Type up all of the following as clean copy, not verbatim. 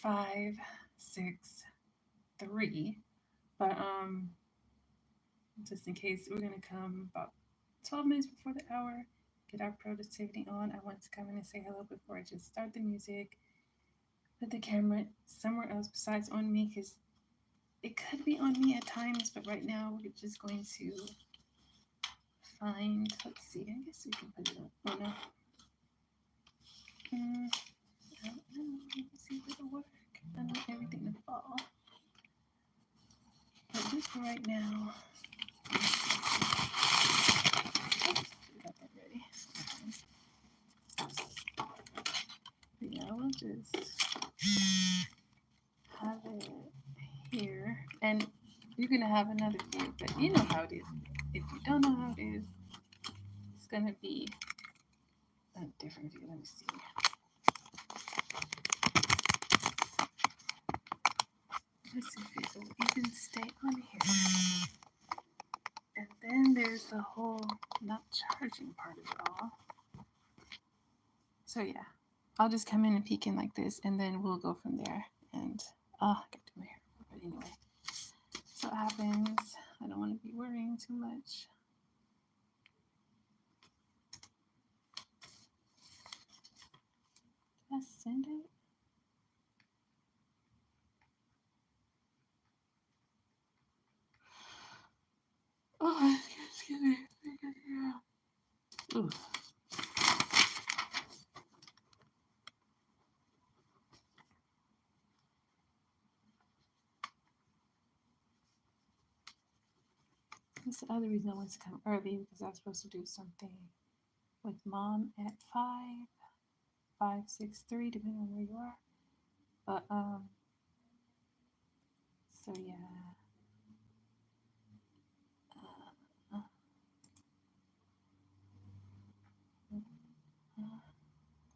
5, 6, 3. But just in case, we're gonna come about 12 minutes before the hour, get our productivity on. I want to come in and say hello before I just start the music. Put the camera somewhere else besides on me because it could be on me at times, but right now we're just going to find. Let's see. I guess we can put it up. Oh no. I don't know. Let me see if it'll work. I want everything to fall. But just for right now, got that ready. But yeah, we'll just have it here. And you're going to have another view, but you know how it is. If you don't know how it is, it's going to be a different view. Let me see. Let's see if it'll even stay on here. And then there's the whole not charging part of it all. So yeah, I'll just come in and peek in like this, and then we'll go from there. And I got to do my hair. But anyway, so what happens. I don't want to be worrying too much. Did I send it? Oh, excuse me. Ooh. That's the other reason I wanted to come early because I was supposed to do something with mom at 5, 5, 6, 3, depending on where you are. But so yeah. Uh,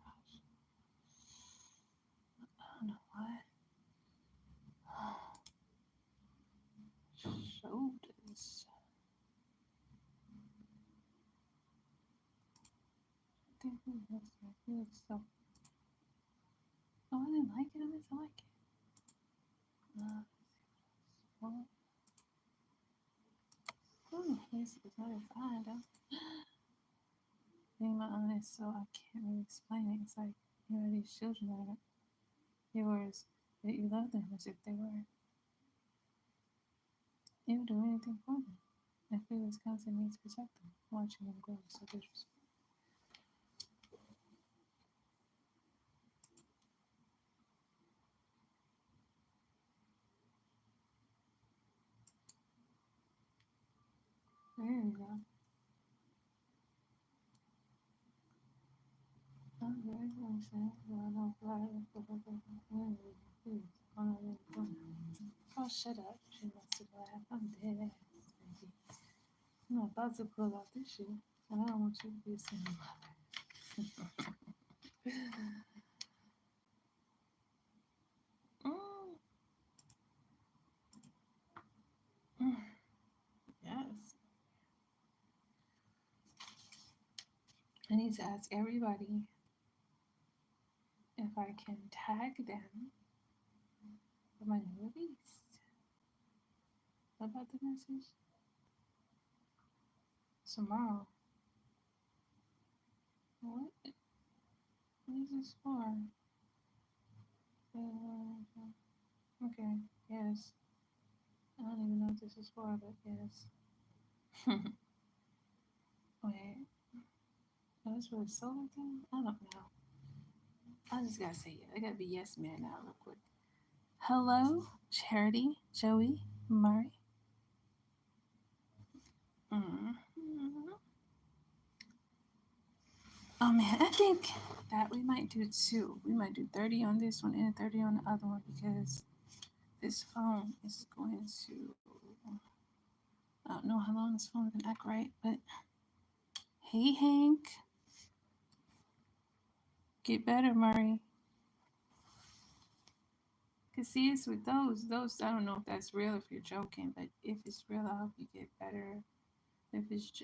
gosh, I don't know what. Shoulders. I think it looks like it looks so. Oh, I didn't like it. I meant to like it. Well, this is not fine though. Being my honest, so I can't really explain it. It's like you know these children are yours, that you love them as if they were. You would do anything for them. I feel Wisconsin needs to protect them. Watching them grow so disrespectful. There you go. I'm very concerned. Oh, shut up. She wants to laugh. I'm dead ass, baby. I'm not about to pull out this shit. And I don't want you to be a single mother. Mm. Mm. Yes. I need to ask everybody if I can tag them for my new release. What about the message? Tomorrow. What? What is this for? Okay, yes. I don't even know what this is for, but yes. Wait. That's for the solar thing? I don't know. I just gotta say it. I gotta be yes man now, real quick. Hello, Charity, Joey, Murray. Mm-hmm. Oh man, I think that we might do two. We might do 30 on this one and 30 on the other one because this phone is going to. I don't know how long this phone can act right, but hey, Hank, get better, Murray. Cause see, it's with those. I don't know if that's real, if you're joking, but if it's real, I hope you get better.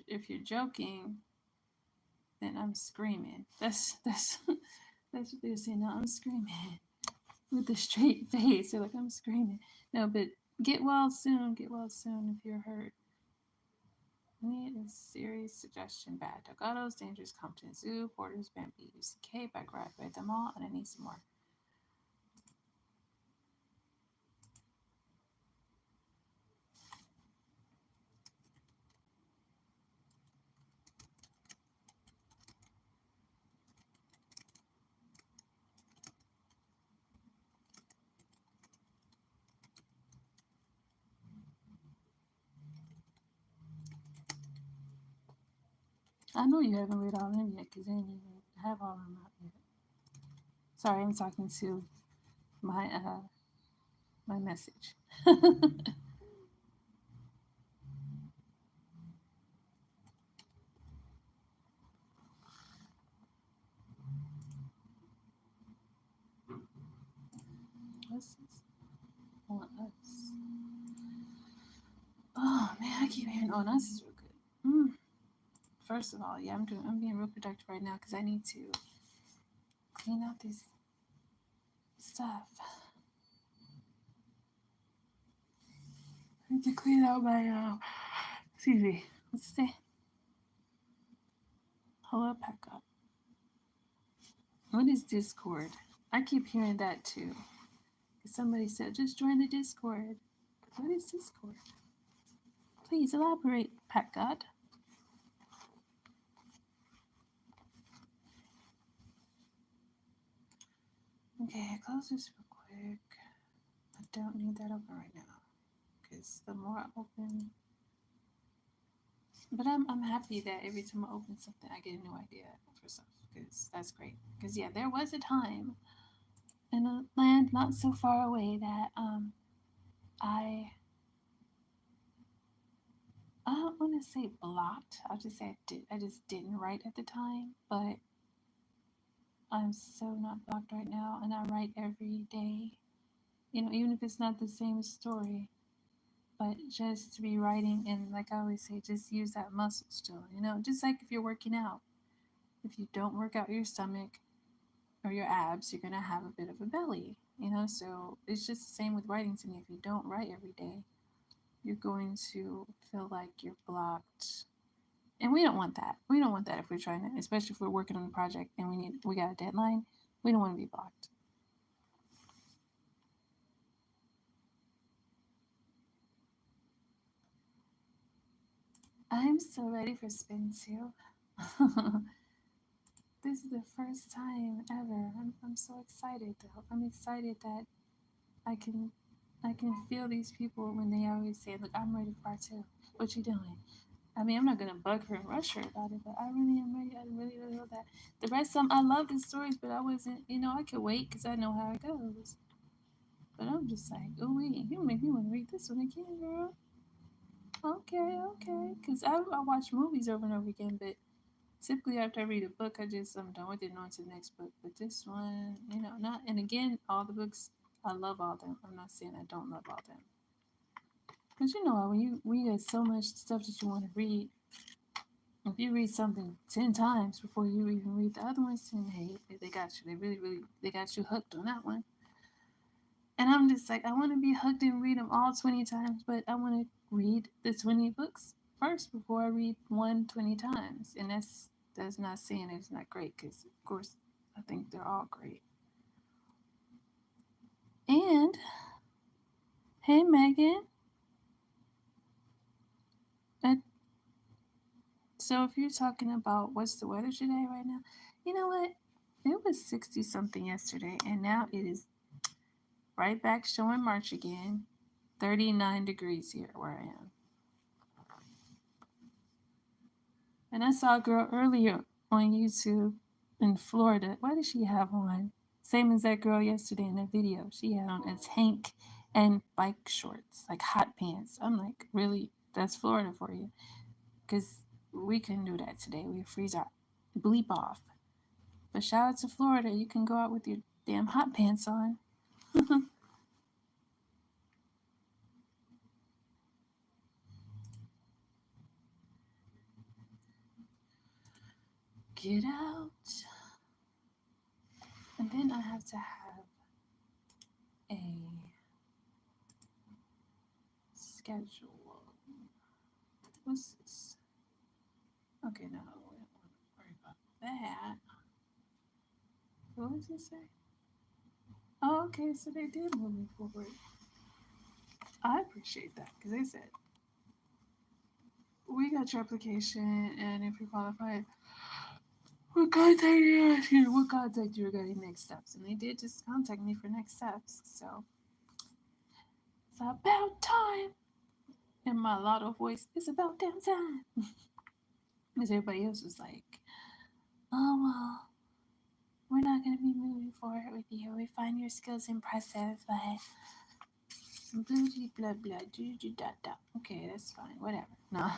If you're joking, then I'm screaming. That's that's what they're saying. No, I'm screaming. with a straight face. They're like, I'm screaming. No, but get well soon. Get well soon if you're hurt. Need a serious suggestion. Bad Delgado's, Dangerous Compton Zoo, Porter's Bambi, UCK, Baccarat, read them all, and I need some more. I know you haven't read all of them yet because I didn't even have all of them out yet. Sorry, I'm talking to my message. What's this? On Us. Oh man, I keep hearing On Us is real good. First of all, yeah, I'm being real productive right now because I need to clean out this stuff. I need to clean out my excuse me. Let's see. Hello, pack up. What is Discord? I keep hearing that too. Somebody said just join the Discord. What is Discord? Please elaborate, Pat God. Okay, close this real quick. I don't need that open right now because the more I open, but I'm happy that every time I open something, I get a new idea for stuff because that's great. Because yeah, there was a time in a land not so far away that I don't want to say blocked. I'll just say I just didn't write at the time, but I'm so not blocked right now, and I write every day. You know, even if it's not the same story, but just to be writing and like I always say, just use that muscle still. You know, just like if you're working out, if you don't work out your stomach or your abs, you're gonna have a bit of a belly. You know, so it's just the same with writing to me. If you don't write every day, you're going to feel like you're blocked. And we don't want that. We don't want that if we're trying to, especially if we're working on a project and we got a deadline. We don't want to be blocked. I'm so ready for spin 2. This is the first time ever. I'm so excited though. I'm excited that I can I can feel these people when they always say, "Look, I'm ready for part 2. What you doing?" I mean, I'm not gonna bug her and rush her about it, but I really am ready. I really, really love that. The rest of them, I love the stories, but I wasn't. You know, I could wait because I know how it goes. But I'm just like, oh wait, you make me want to read this one again, girl. Okay, okay. Because I watch movies over and over again, but typically after I read a book, I'm done with it and on to the next book. But this one, you know, not. And again, all the books, I love all them. I'm not saying I don't love all them, but you know, when you read so much stuff that you want to read, if you read something 10 times before you even read the other ones, then hey, they got you. They really, really, they got you hooked on that one. And I'm just like, I want to be hooked and read them all 20 times, but I want to read the 20 books first before I read one 20 times. And that's not saying it's not great, because of course I think they're all great. And hey, Megan. Uh, so if you're talking about what's the weather today right now, you know what? It was 60 something yesterday, and now it is right back showing March again. 39 degrees here where I am. And I saw a girl earlier on YouTube in Florida. What did she have on? Same as that girl yesterday in that video. She had on a tank and bike shorts, like hot pants. I'm like, really? That's Florida for you? Because we couldn't do that today. We freeze our bleep off. But shout out to Florida. You can go out with your damn hot pants on. Get out. And then I have to have schedule. What's this? Okay, no, we don't want to worry about that. What does it say? Oh, okay, so they did move me forward. I appreciate that because they said, we got your application, and if you're qualified, we'll contact you. We'll contact you regarding next steps. And they did just contact me for next steps. So it's about time. In my lotto voice, it's about damn time. Because everybody else was like, oh, well, we're not going to be moving forward with you. We find your skills impressive, but blah, blah, blah, da, da. Okay, that's fine. Whatever. No.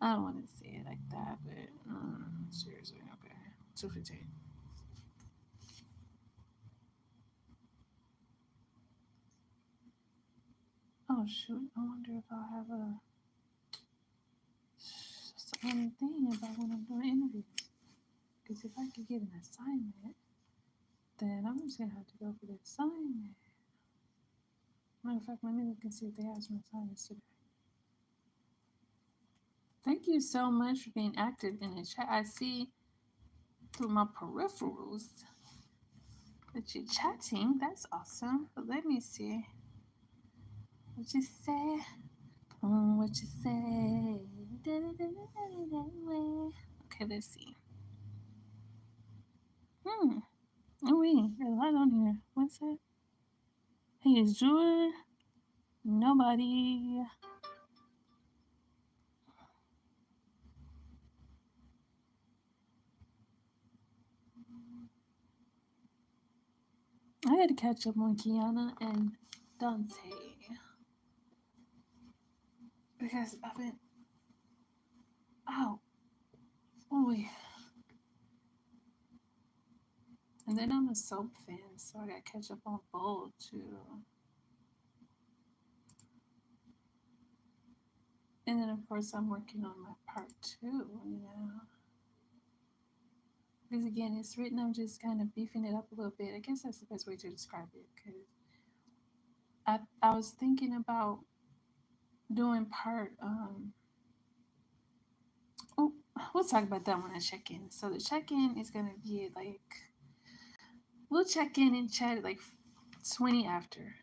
I don't want to say it like that, but seriously, okay. 2:15. Oh shoot! I wonder if I'll have a some thing about when I'm doing interviews. Because if I could get an assignment, then I'm just gonna have to go for the assignment. Matter of fact, let me look and see if they have some assignments today. Thank you so much for being active in the chat. I see through my peripherals that you're chatting. That's awesome. But let me see. What you say? What you say? Okay, let's see. Oh wait, there's a lot on here. What's that? Hey, is Jewel? Nobody. I had to catch up on Kiana and Dante because I've been out. Oh yeah. And then I'm a soap fan, so I got to catch up on Bold too. And then of course I'm working on my part two. Because again, it's written. I'm just kind of beefing it up a little bit. I guess that's the best way to describe it. Because I was thinking about doing part. Oh, we'll talk about that when I check in. So the check in is gonna be like we'll check in and chat at like 20 after.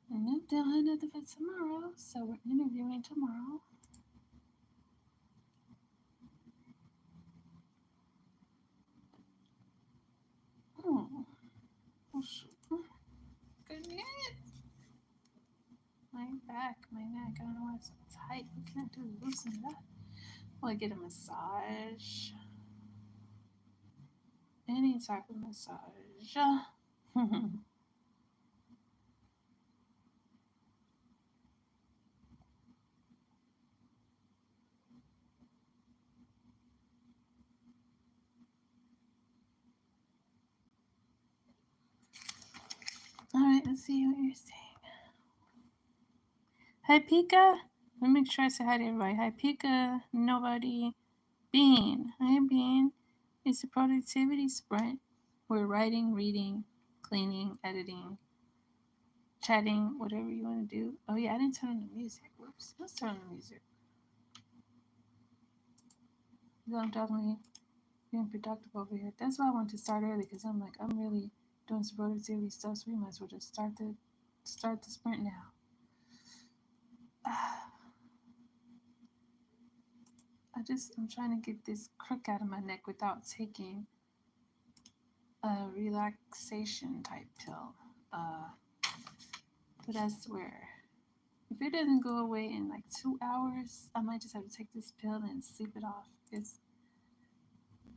And then they'll have another for tomorrow. So we're interviewing tomorrow. Oh, shoot. Goodness. My back, my neck. I don't know why it's so tight. What can I do to loosen it up? Will I get a massage? Any type of massage. All right, let's see what you're saying. Hi, Pika. Let me make sure I say hi to everybody. Hi, Pika. Nobody. Bean. Hi, Bean. It's a productivity sprint. We're writing, reading, cleaning, editing, chatting, whatever you want to do. Oh, yeah, I didn't turn on the music. Whoops. Let's turn on the music. I'm definitely being productive over here. That's why I wanted to start early because I'm like, I'm really doing some productivity stuff, so we might as well just start the sprint now. I'm trying to get this crook out of my neck without taking a relaxation type pill. But I swear, if it doesn't go away in like 2 hours, I might just have to take this pill and sleep it off. Because,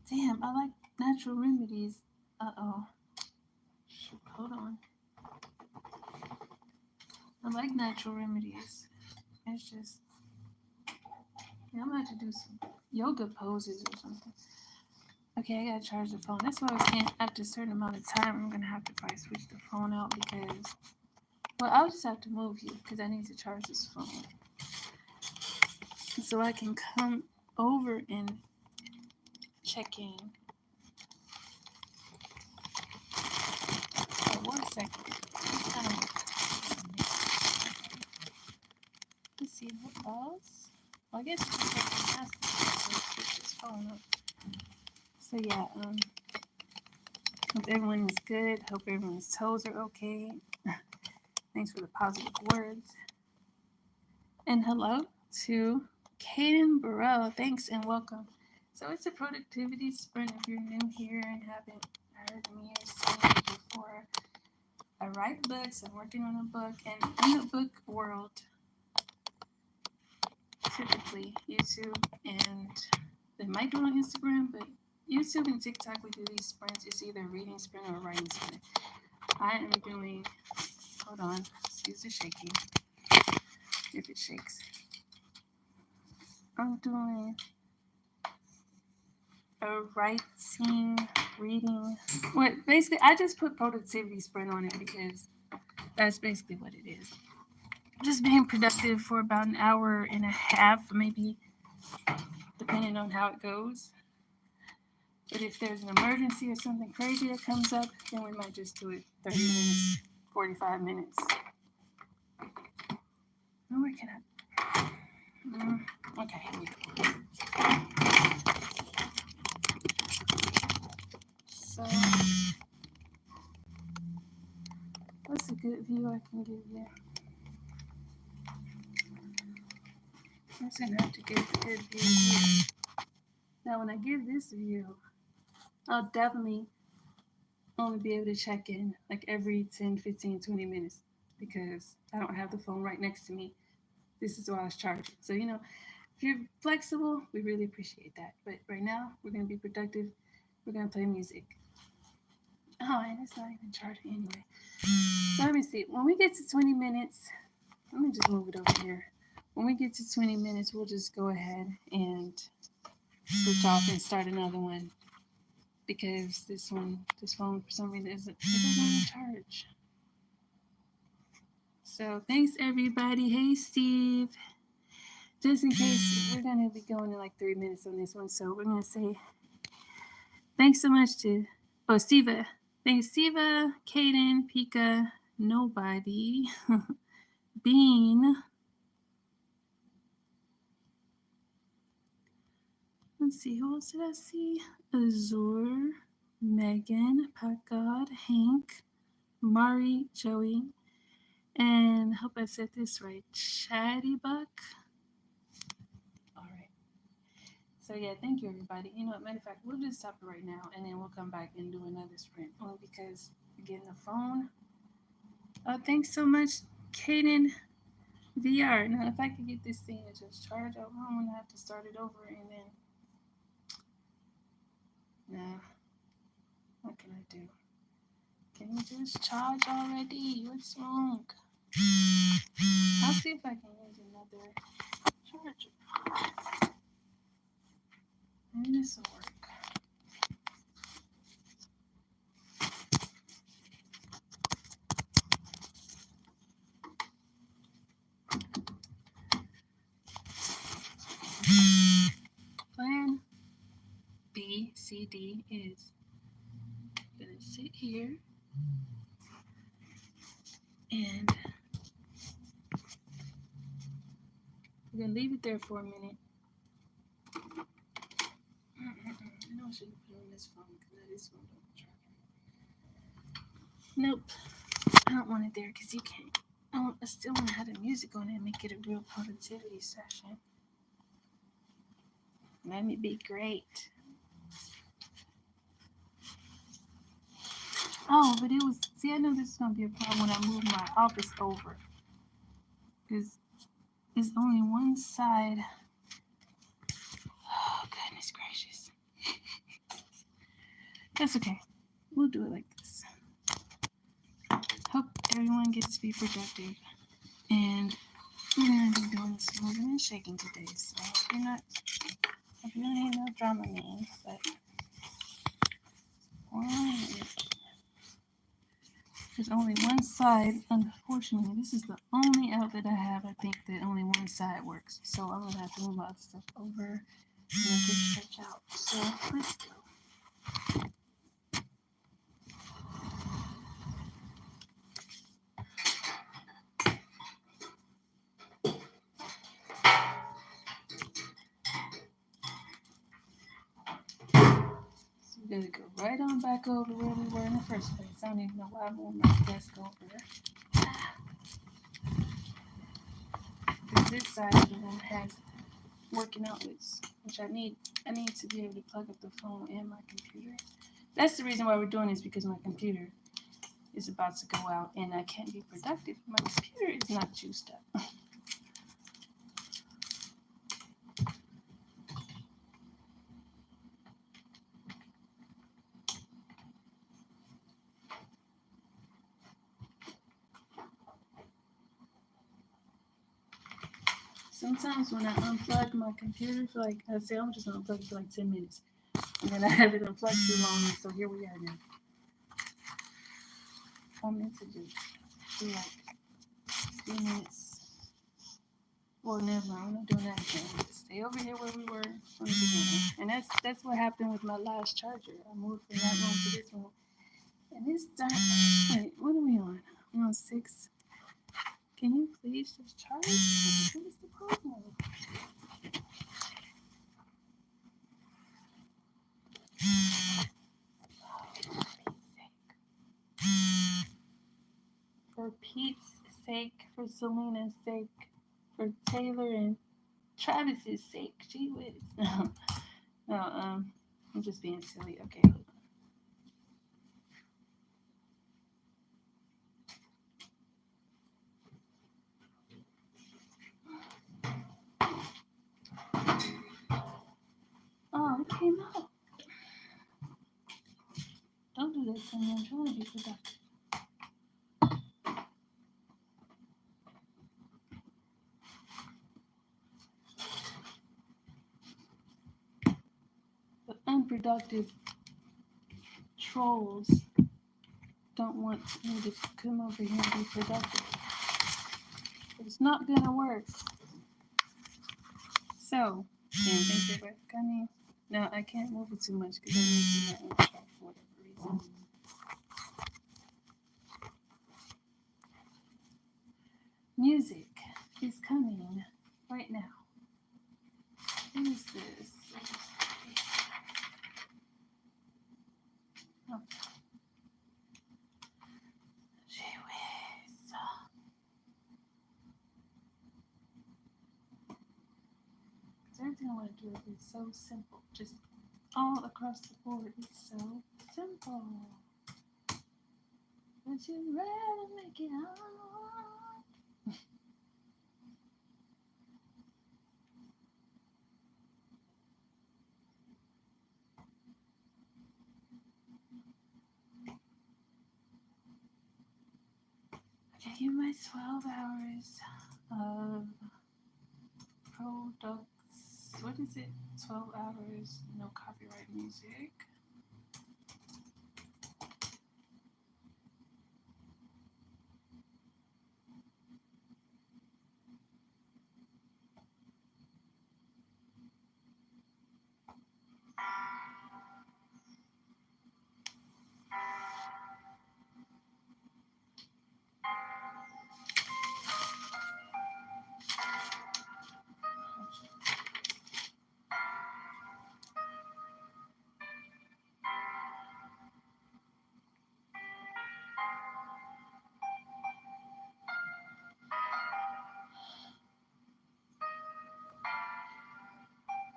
damn, I like natural remedies. Shoot, hold on. I like natural remedies. It's just, I'm gonna have to do some yoga poses or something. Okay, I gotta charge the phone. That's why I was saying after a certain amount of time, I'm gonna have to probably switch the phone out because Well, I'll just have to move you because I need to charge this phone. So I can come over and check in. Oh, 1 second. Let's see what else. Well, I guess it's just switch this phone up. So yeah, hope everyone is good. Hope everyone's toes are okay. Thanks for the positive words. And hello to Kaden Burrell. Thanks and welcome. So it's a productivity sprint if you're new here and haven't heard me or seen me before. I write books. I'm working on a book, and in the book world, typically YouTube and they might do it on Instagram, but YouTube and TikTok we do these sprints. It's either a reading sprint or a writing sprint. I am doing. Hold on, excuse the shaking. If it shakes, I'm doing a writing, reading. What basically, I just put productivity sprint on it because that's basically what it is. Just being productive for about an hour and a half, maybe, depending on how it goes. But if there's an emergency or something crazy that comes up, then we might just do it 30 minutes, 45 minutes. Oh, where can I? Okay, here we go. So, what's a good view I can give you? I'm just gonna have to give a good view here. Now, when I give this view, I'll definitely only be able to check in like every 10, 15, 20 minutes because I don't have the phone right next to me. This is why I was charging. So, if you're flexible, we really appreciate that. But right now, we're going to be productive. We're going to play music. Oh, and it's not even charging anyway. So let me see. When we get to 20 minutes, let me just move it over here. When we get to 20 minutes, we'll just go ahead and switch off and start another one because this phone, for some reason, it doesn't charge. So thanks, everybody. Hey, Steve. Just in case, we're going to be going in like 3 minutes on this one. So we're going to say thanks so much to Siva. Thanks, Siva, Kaden, Pika, Nobody, Bean. Let's see, who else did I see? Azur, Megan, Packard, Hank, Mari, Joey, and I hope I said this right, Chatty Buck. All right. So yeah, thank you everybody. Matter of fact, we'll just stop it right now and then we'll come back and do another sprint. Only because again the phone. Oh, thanks so much, Kaden VR. Now if I could get this thing to just charge, I'm gonna have to start it over and then nah. What can I do? Can you just charge already? What's wrong? I'll see if I can use another charger. Maybe this will work. Plan B, C, D is gonna sit here and we're gonna leave it there for a minute. I know I shouldn't put it on this phone because this phone don't charge. Nope, I don't want it there because you can't. I still want to have the music on it and make it a real productivity session. That'd be great. Oh, but it was. See, I know this is gonna be a problem when I move my office over, because there's only one side. Oh goodness gracious. That's okay. We'll do it like this. Hope everyone gets to be productive, and we're gonna be doing some moving and shaking today. So if you ain't no drama man, but 1 minute. There's only one side. Unfortunately, this is the only outlet I have. I think that only one side works. So I'm gonna have to move all the stuff over and make it stretch out. So let's go. So we're gonna go right on back over where we were in the first place. I don't even know why I moved my desk over. Because this side of the room has working outlets, which I need. I need to be able to plug up the phone and my computer. That's the reason why we're doing this, because my computer is about to go out and I can't be productive. My computer is not juiced up. Sometimes when I unplug my computer for like, I say I'm just gonna unplug it for like 10 minutes. And then I have it unplugged too long, so here we are now. I meant to just do like 3 minutes. Well, never mind, I'm not doing that again. Just stay over here where we were from the beginning. And that's what happened with my last charger. I moved from that room to this room. And this darn, wait, what are we on? I'm on 6. Can you please just charge? What is the problem? For Pete's sake, for Selena's sake, for Taylor and Travis's sake. Gee whiz. No, I'm just being silly. Okay, hold on. Oh, it came out. Don't do that to me. I'm trying to be productive. The unproductive trolls don't want me to come over here and be productive. It's not gonna work. So, thanks everybody for coming. No, I can't move it too much because I need to do my intro for whatever reason. Music is coming right now. What is this? Oh. Gee whiz. Everything I want to do is so simple. Just all across the board. It's so simple. Would you rather make it hard? I give my 12 hours of products. What is it? 12 hours, no copyright music.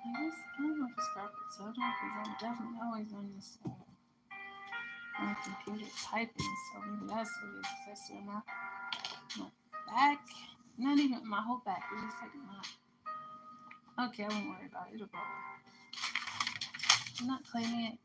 I guess I don't know if it's carpet, so I don't know because I'm definitely always on this my computer typing, so maybe that's what it is. That's where my back, not even my whole back, it's just like my. Okay, I won't worry about it. It'll go away. I'm not claiming it.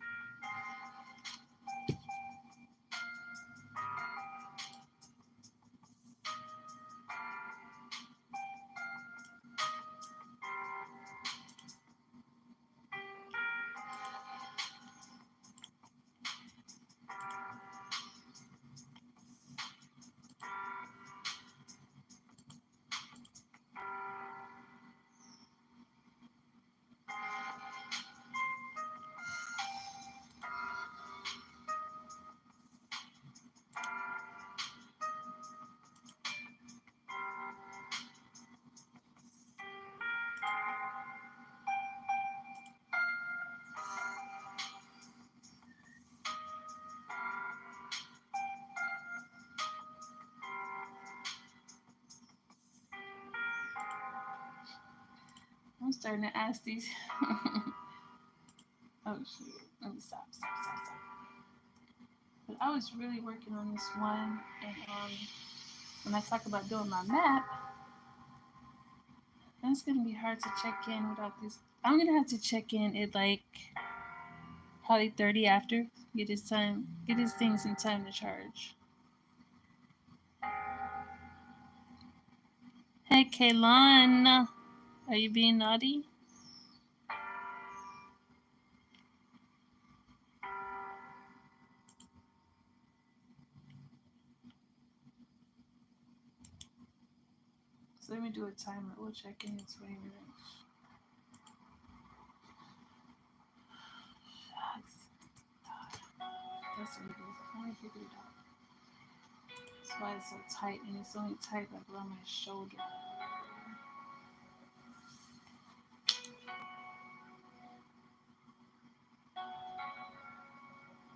I'm starting to ask these. Oh shoot! Let me stop. But I was really working on this one, and when I talk about doing my map, it's gonna be hard to check in without this. I'm gonna have to check in at like probably 30 after. Get his things in time to charge. Hey, Kaylon, are you being naughty? So let me do a timer. We'll check in 20 minutes. Shucks. That's what it is. I finally figured it out. That's why it's so tight, and it's only tight like around my shoulder.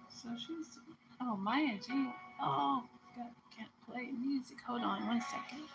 So she's. Oh, Maya G. Oh, God, can't play music. Hold on 1 second.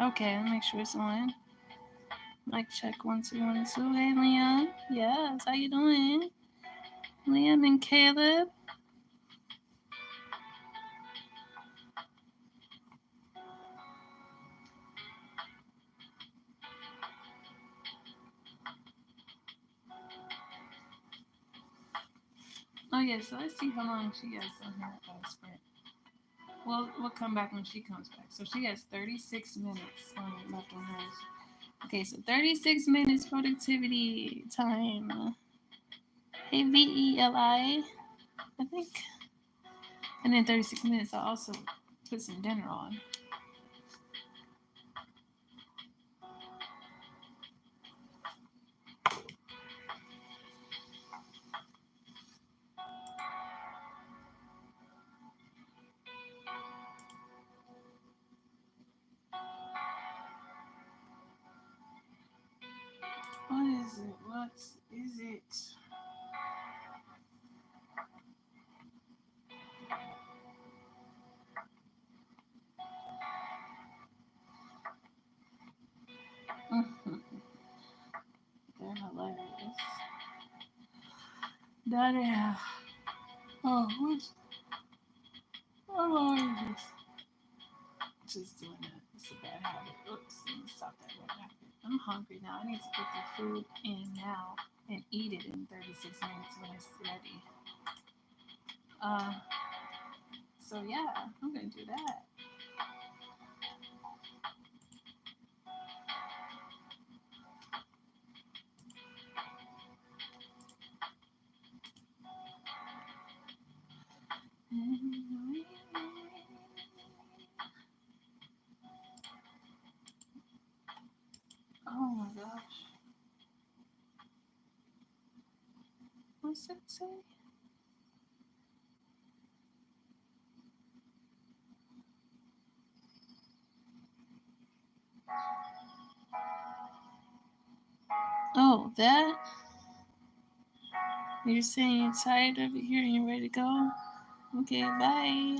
Okay, let me make sure it's on. Mic check 1 2 1 2. Hey, Leon. Yes, how you doing? Liam and Caleb. Oh yeah, so let's see how long she has on her sprint. We'll come back when she comes back. So she has 36 minutes left on hers. Okay, so 36 minutes productivity time. Hey, VELI, I think. And then 36 minutes, I'll also put some dinner on. What is it? What is it? They're hilarious. Daddy. Oh, what's. Oh, just doing that. It's a bad habit. Oops, let me stop that bad habit. I'm hungry now. I need to put the food in now and eat it in 36 minutes when it's ready. Uh, so yeah, I'm gonna do that. Oh my gosh. What's it say? Oh, that? You're saying you're tired of it here and you're ready to go? Okay, bye.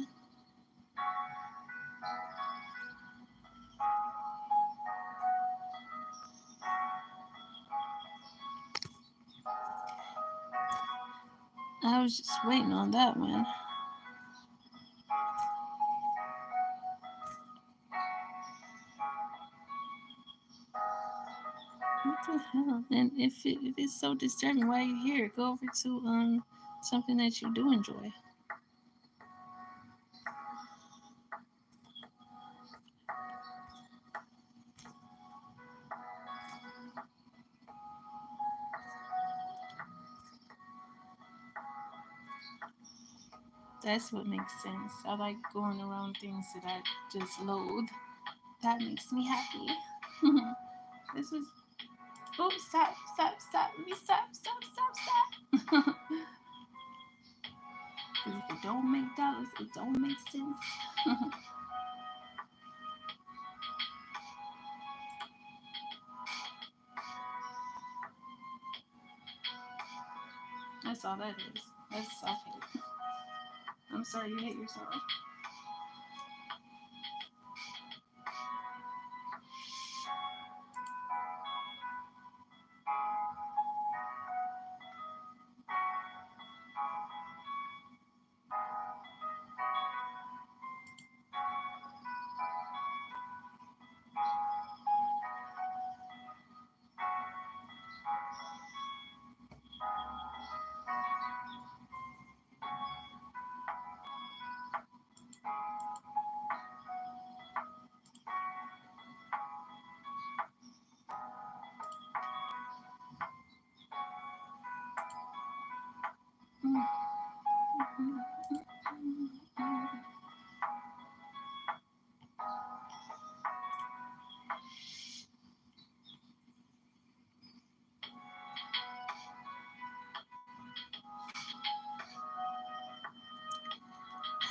I was just waiting on that one. What the hell? And if it's so disturbing, why are you here? Go over to something that you do enjoy. That's what makes sense. I like going around things that I just loathe. That makes me happy. This was. Oh, stop, stop, stop. Let me stop, stop, stop, stop. Because if it don't make dollars, it don't make sense. That's all that is. That's self-hate. I'm sorry you hate yourself.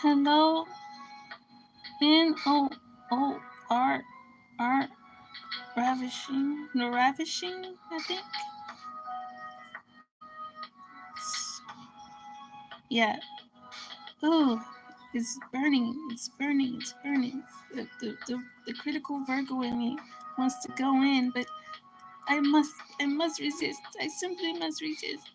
Hello, N-O-O-R-R ravishing, no ravishing, I think. Yeah. Ooh, it's burning. It's burning. It's burning. The critical Virgo in me wants to go in, but I must resist. I simply must resist.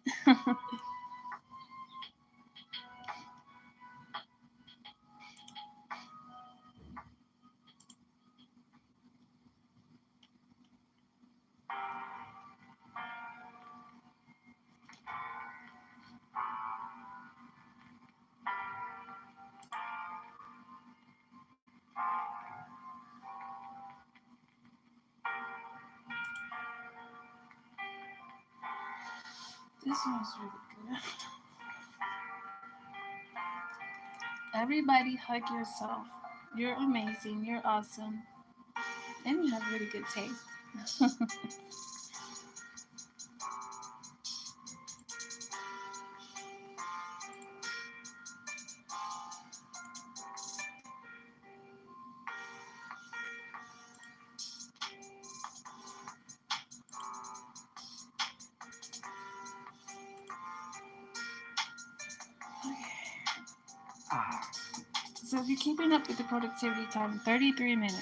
This one's really good. Everybody hug yourself. You're amazing. You're awesome. And you have really good taste. So if you're keeping up with the productivity time, 33 minutes.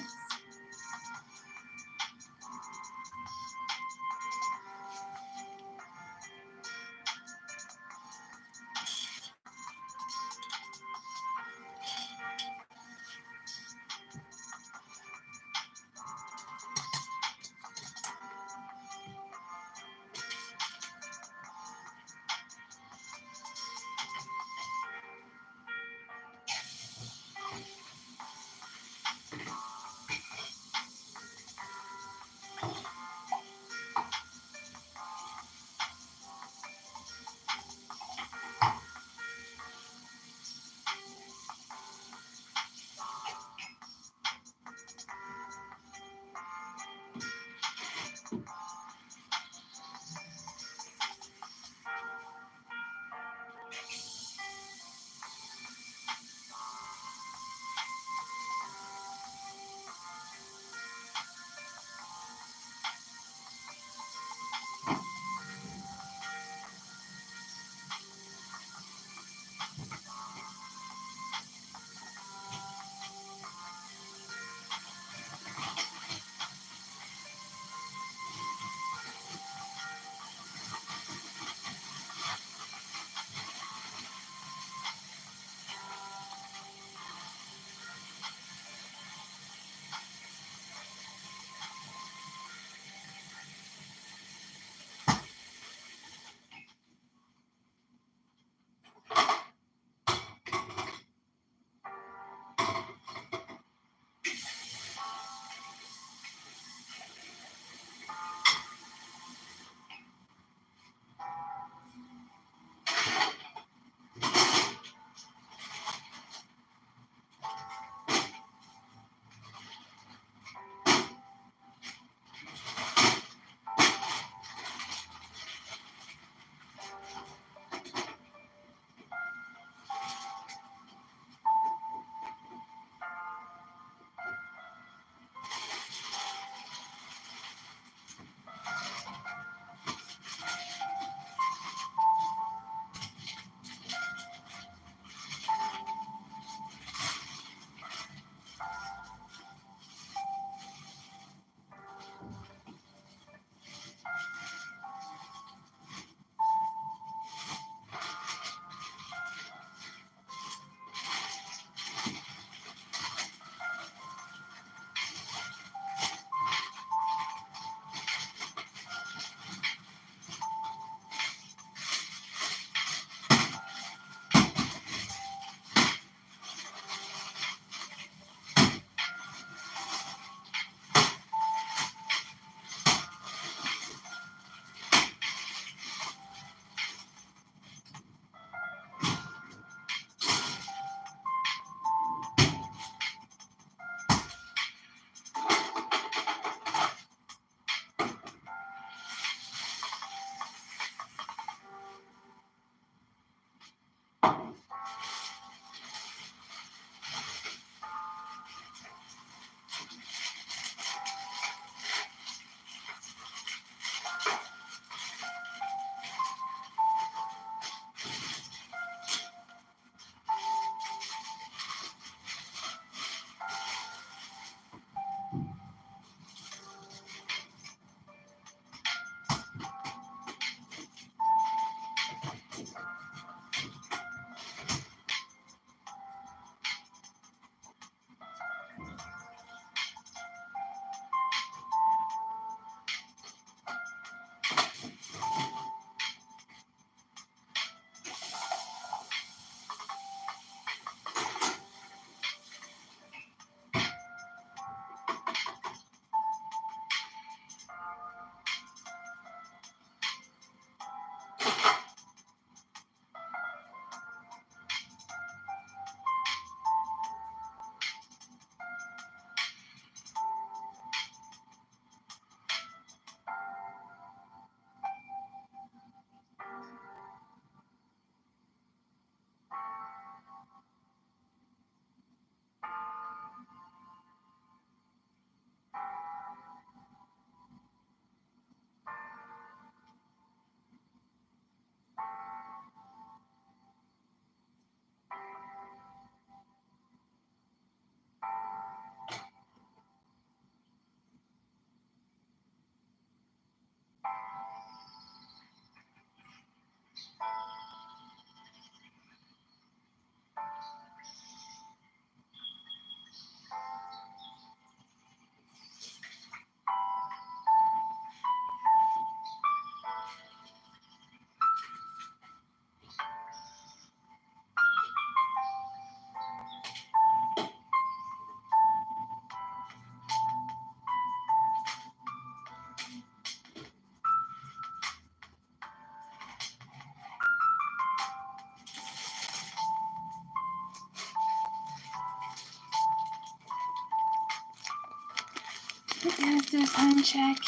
Let's do a time check.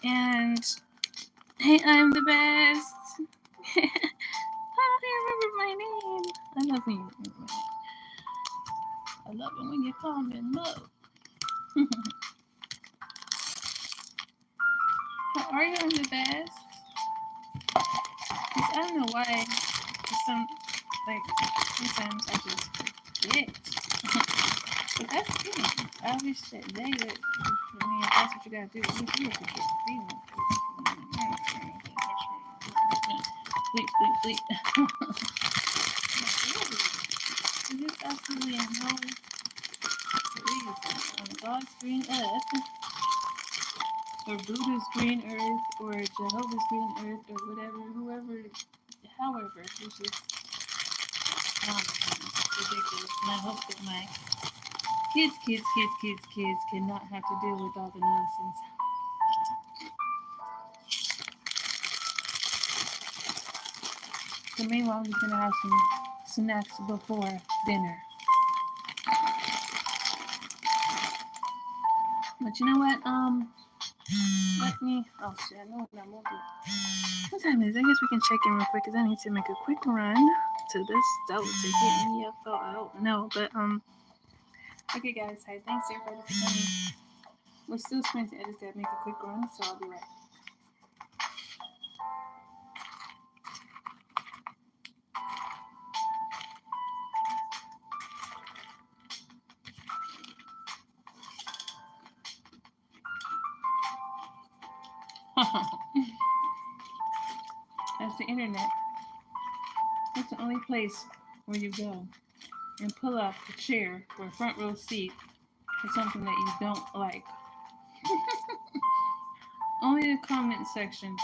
And hey, I'm the best. I don't remember my name. I love when you remember my name. I love it when you call me Mo. How are you? I'm the best. I don't know why. Some sometimes I just forget. But that's good. I wish that they would. I mean, if that's what you gotta do, you forget. Bleep. There's absolutely no reason on God's green earth, or Buddha's green earth, or Jehovah's green earth, or whatever, whoever, however, it's just ridiculous. And I hope that my kids cannot have to deal with all the nonsense. So meanwhile, we're gonna have some snacks before dinner. But you know what? Let me. Oh shit! I know what I'm gonna do. What time is it? I guess we can check in real quick because I need to make a quick run to the stove to get me a photo. No, but Okay, guys. Hi, thanks everybody for coming. We're still sprinting. I just gotta make a quick run, so I'll be right back. That's the internet. That's the only place where you go and pull up a chair or a front row seat for something that you don't like. Only the comment section.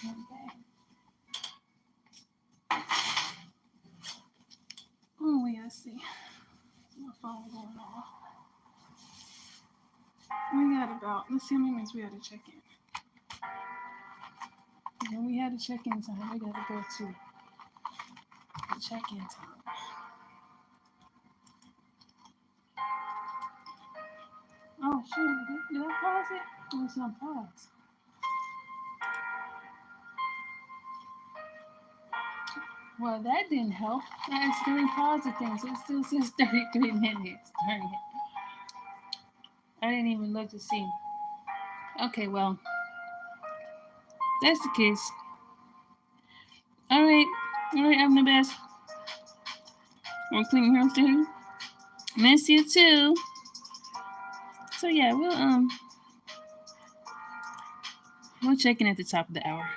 Okay. Oh, wait, let's see. My phone going off. We got about, let's see how many minutes we had to check in. When we had a check-in time, we gotta go to the check-in time. Oh, shoot. Did I pause it? Oh, it's not paused. Well, that didn't help. I accidentally paused the thing, so it still says 33 minutes. Darn it. I didn't even look to see. Okay, well, that's the case. All right, I'm the best. We're cleaning her too. Miss you too. So yeah, we'll check in at the top of the hour.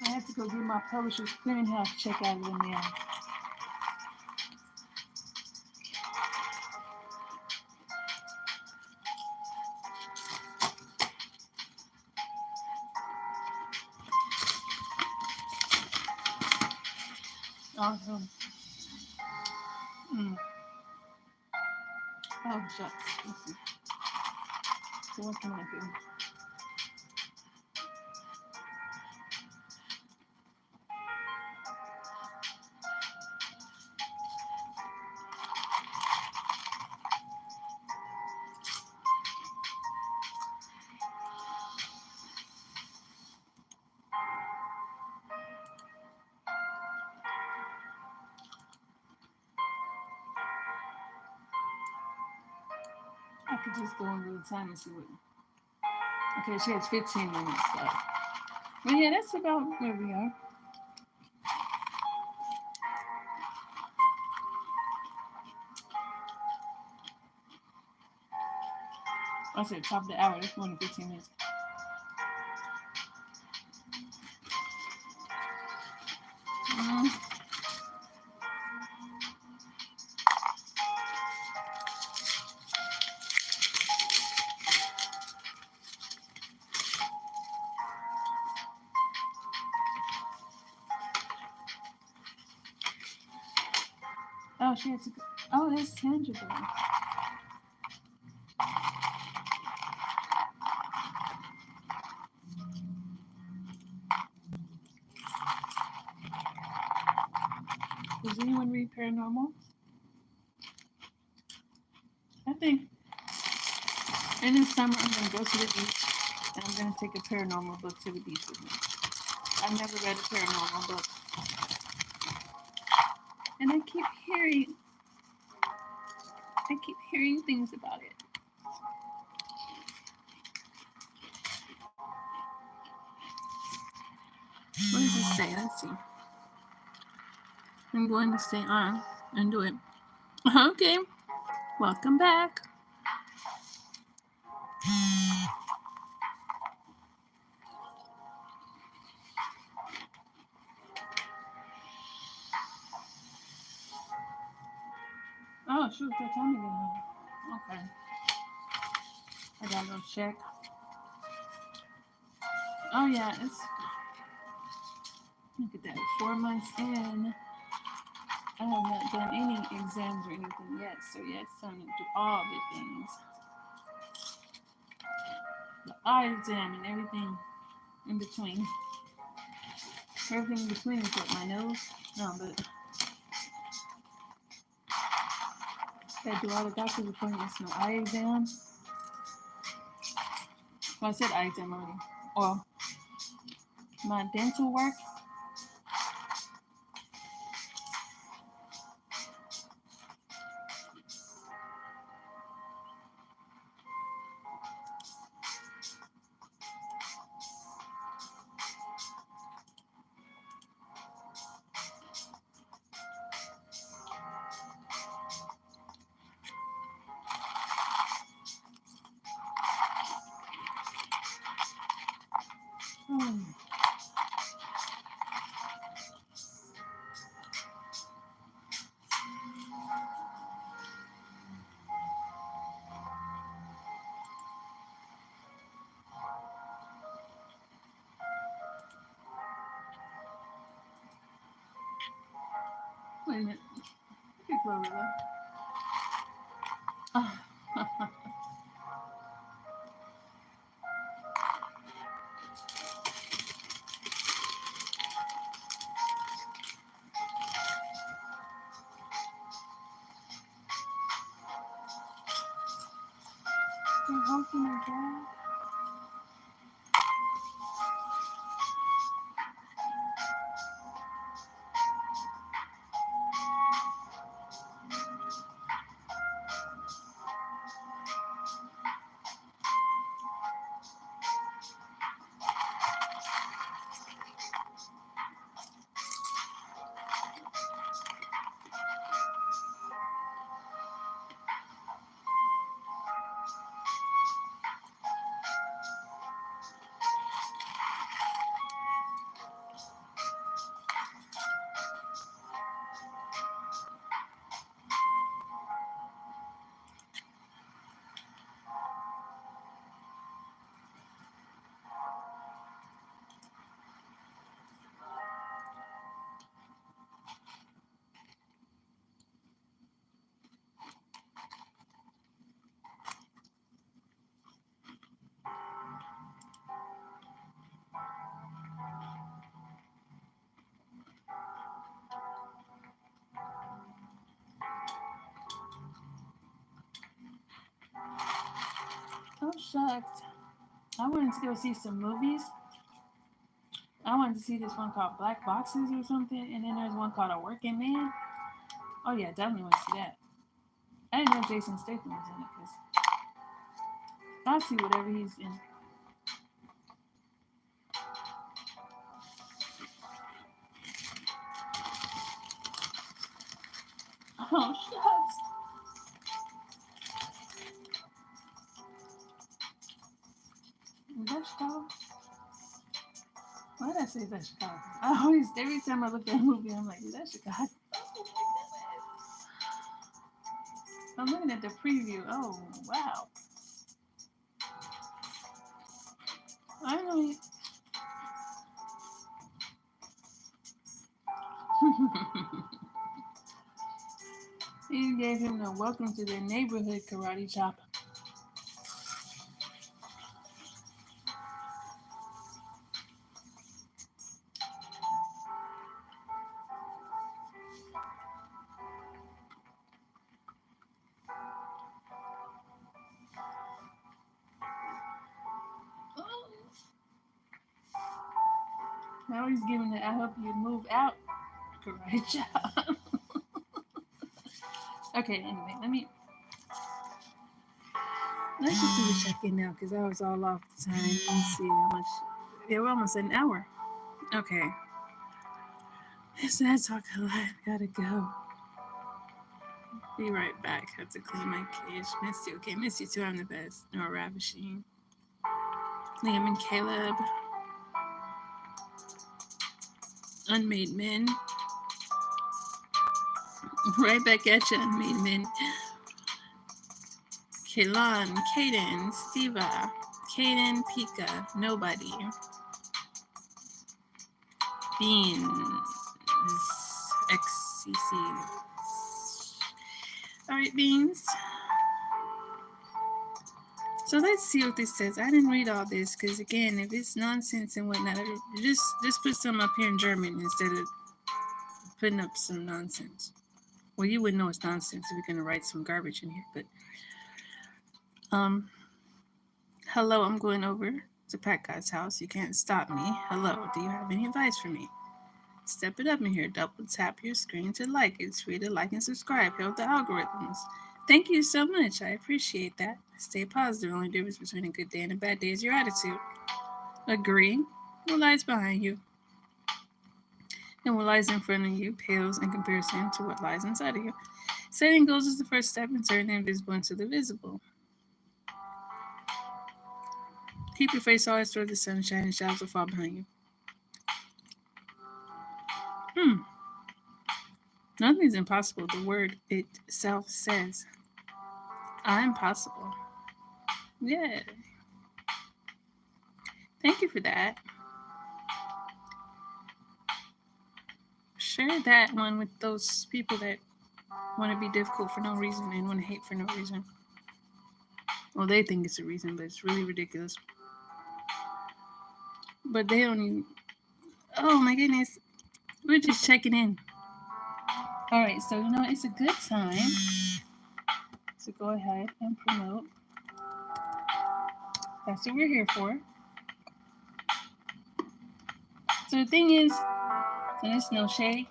I have to go get my publisher's clearinghouse check out of the mail. Awesome. Oh, shucks. Let's see. So what can I do? I could just go into the time and see what. Okay, she has 15 minutes left. Well, yeah, that's about where we are. I said top of the hour. That's more than 15 minutes. Oh, she has to go. Oh, that's tangible. Does anyone read paranormal? I think in the summer I'm going to go to the beach and I'm going to take a paranormal book to the beach with me. I've never read a paranormal book. And I keep hearing things about it. What does it say? Let's see. I'm going to stay on and do it. Okay. Welcome back. Oh, shoot. That time to get home. Okay. I gotta go check. Oh, yeah. Look at that. 4 months in. I have not done any exams or anything yet, so yeah, it's time to do all the things. The eye exam and everything in between. Everything in between is what, my nose? No, but I do all the doctor's appointments, no eye exam. Well, I said eye exam already. Or my dental work. Oh. Wait a minute. Hey, Glorilla. Oh. They're honking their dog. Oh, shucks. I wanted to go see some movies. I wanted to see this one called Black Boxes or something, and then there's one called A Working Man. Oh yeah, definitely want to see that. I didn't know Jason Statham was in it because I see whatever he's in. Oh shucks. Is that Chicago? Why did I say that Chicago? I always, every time I look at a movie, I'm like, is that Chicago? I'm looking at the preview. Oh wow. I know. He gave him the welcome to the neighborhood karate chop. Now he's giving the I hope you move out karate chop. Okay, anyway, let's just do the check-in now because I was all off the time. Let's see how much. Yeah, we're almost at an hour. Okay. So I talk a lot. Gotta go. Be right back. Have to clean my cage. Miss you. Okay, miss you too. I'm the best. Nora Ravishing. Liam and Caleb. Unmade Men. Right back at you, Unmade Men. Kaylon, Kaden, Steva, Kaden, Pika, Nobody. Beans. XCC. Alright, Beans. So let's see what this says. I didn't read all this because, again, if it's nonsense and whatnot, just put some up here in German instead of putting up some nonsense. Well, you wouldn't know it's nonsense if you're going to write some garbage in here. But, hello, I'm going over to Pat Guy's house. You can't stop me. Hello, do you have any advice for me? Step it up in here. Double tap your screen to like it. It's free to like and subscribe. Help the algorithms. Thank you so much. I appreciate that. Stay positive. The only difference between a good day and a bad day is your attitude. Agree? What lies behind you? And what lies in front of you pales in comparison to what lies inside of you. Setting goals is the first step in turning the invisible into the visible. Keep your face always toward the sunshine and shadows will fall behind you. Nothing's impossible. The word itself says, I'm possible. Yeah. Thank you for that. Share that one with those people that want to be difficult for no reason and want to hate for no reason. Well, they think it's a reason, but it's really ridiculous. But they don't even. Oh my goodness. We're just checking in. All right, so it's a good time to go ahead and promote. That's what we're here for. So the thing is, and it's no shade,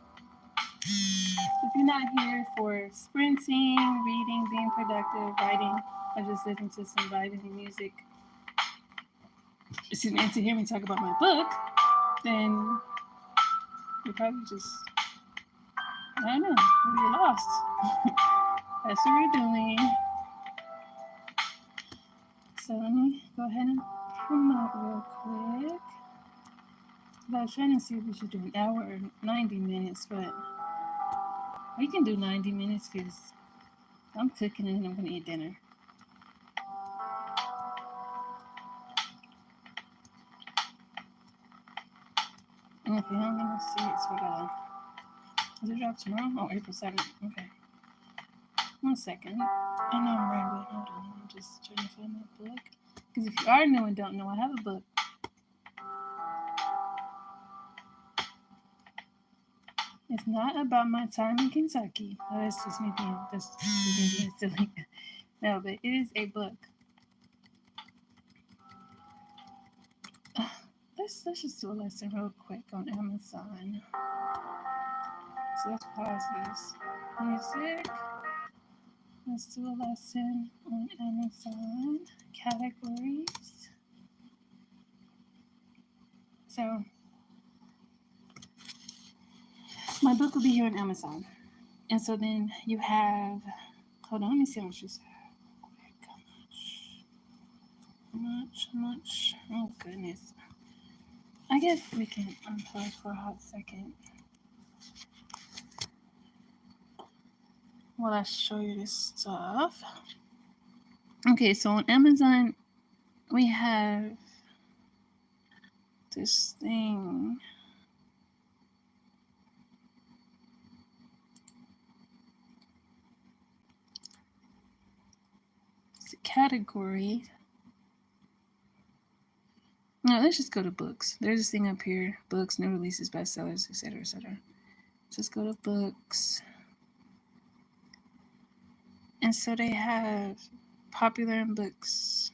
if you're not here for sprinting, reading, being productive, writing, or just listening to some vibing music, and to hear me talk about my book, then you're probably just, I don't know, maybe you're lost. That's what we're doing. So let me go ahead and promote real quick. I was trying to see if we should do an hour or 90 minutes, but we can do 90 minutes because I'm cooking and I'm going to eat dinner. Okay, I'm going to see it sort of. Does it drop tomorrow? Oh, April 7th. Okay. 1 second. I know I'm rambling. Hold on. I'm just trying to find my book. Because if you are new and don't know, I have a book. It's not about my time in Kentucky. Oh, that's just me being silly. No, but it is a book. Let's just do a lesson real quick on Amazon. So let's pause this music. Let's do a lesson on Amazon categories. So my book will be here on Amazon. And so then you have, hold on, let me see how much you said. How much? Oh goodness. I guess we can unplug for a hot second while I show you this stuff. Okay, so on Amazon, we have this thing. It's a category. No, let's just go to books. There's this thing up here: books, new releases, bestsellers, etc., etc. Just go to books, and so they have popular in books.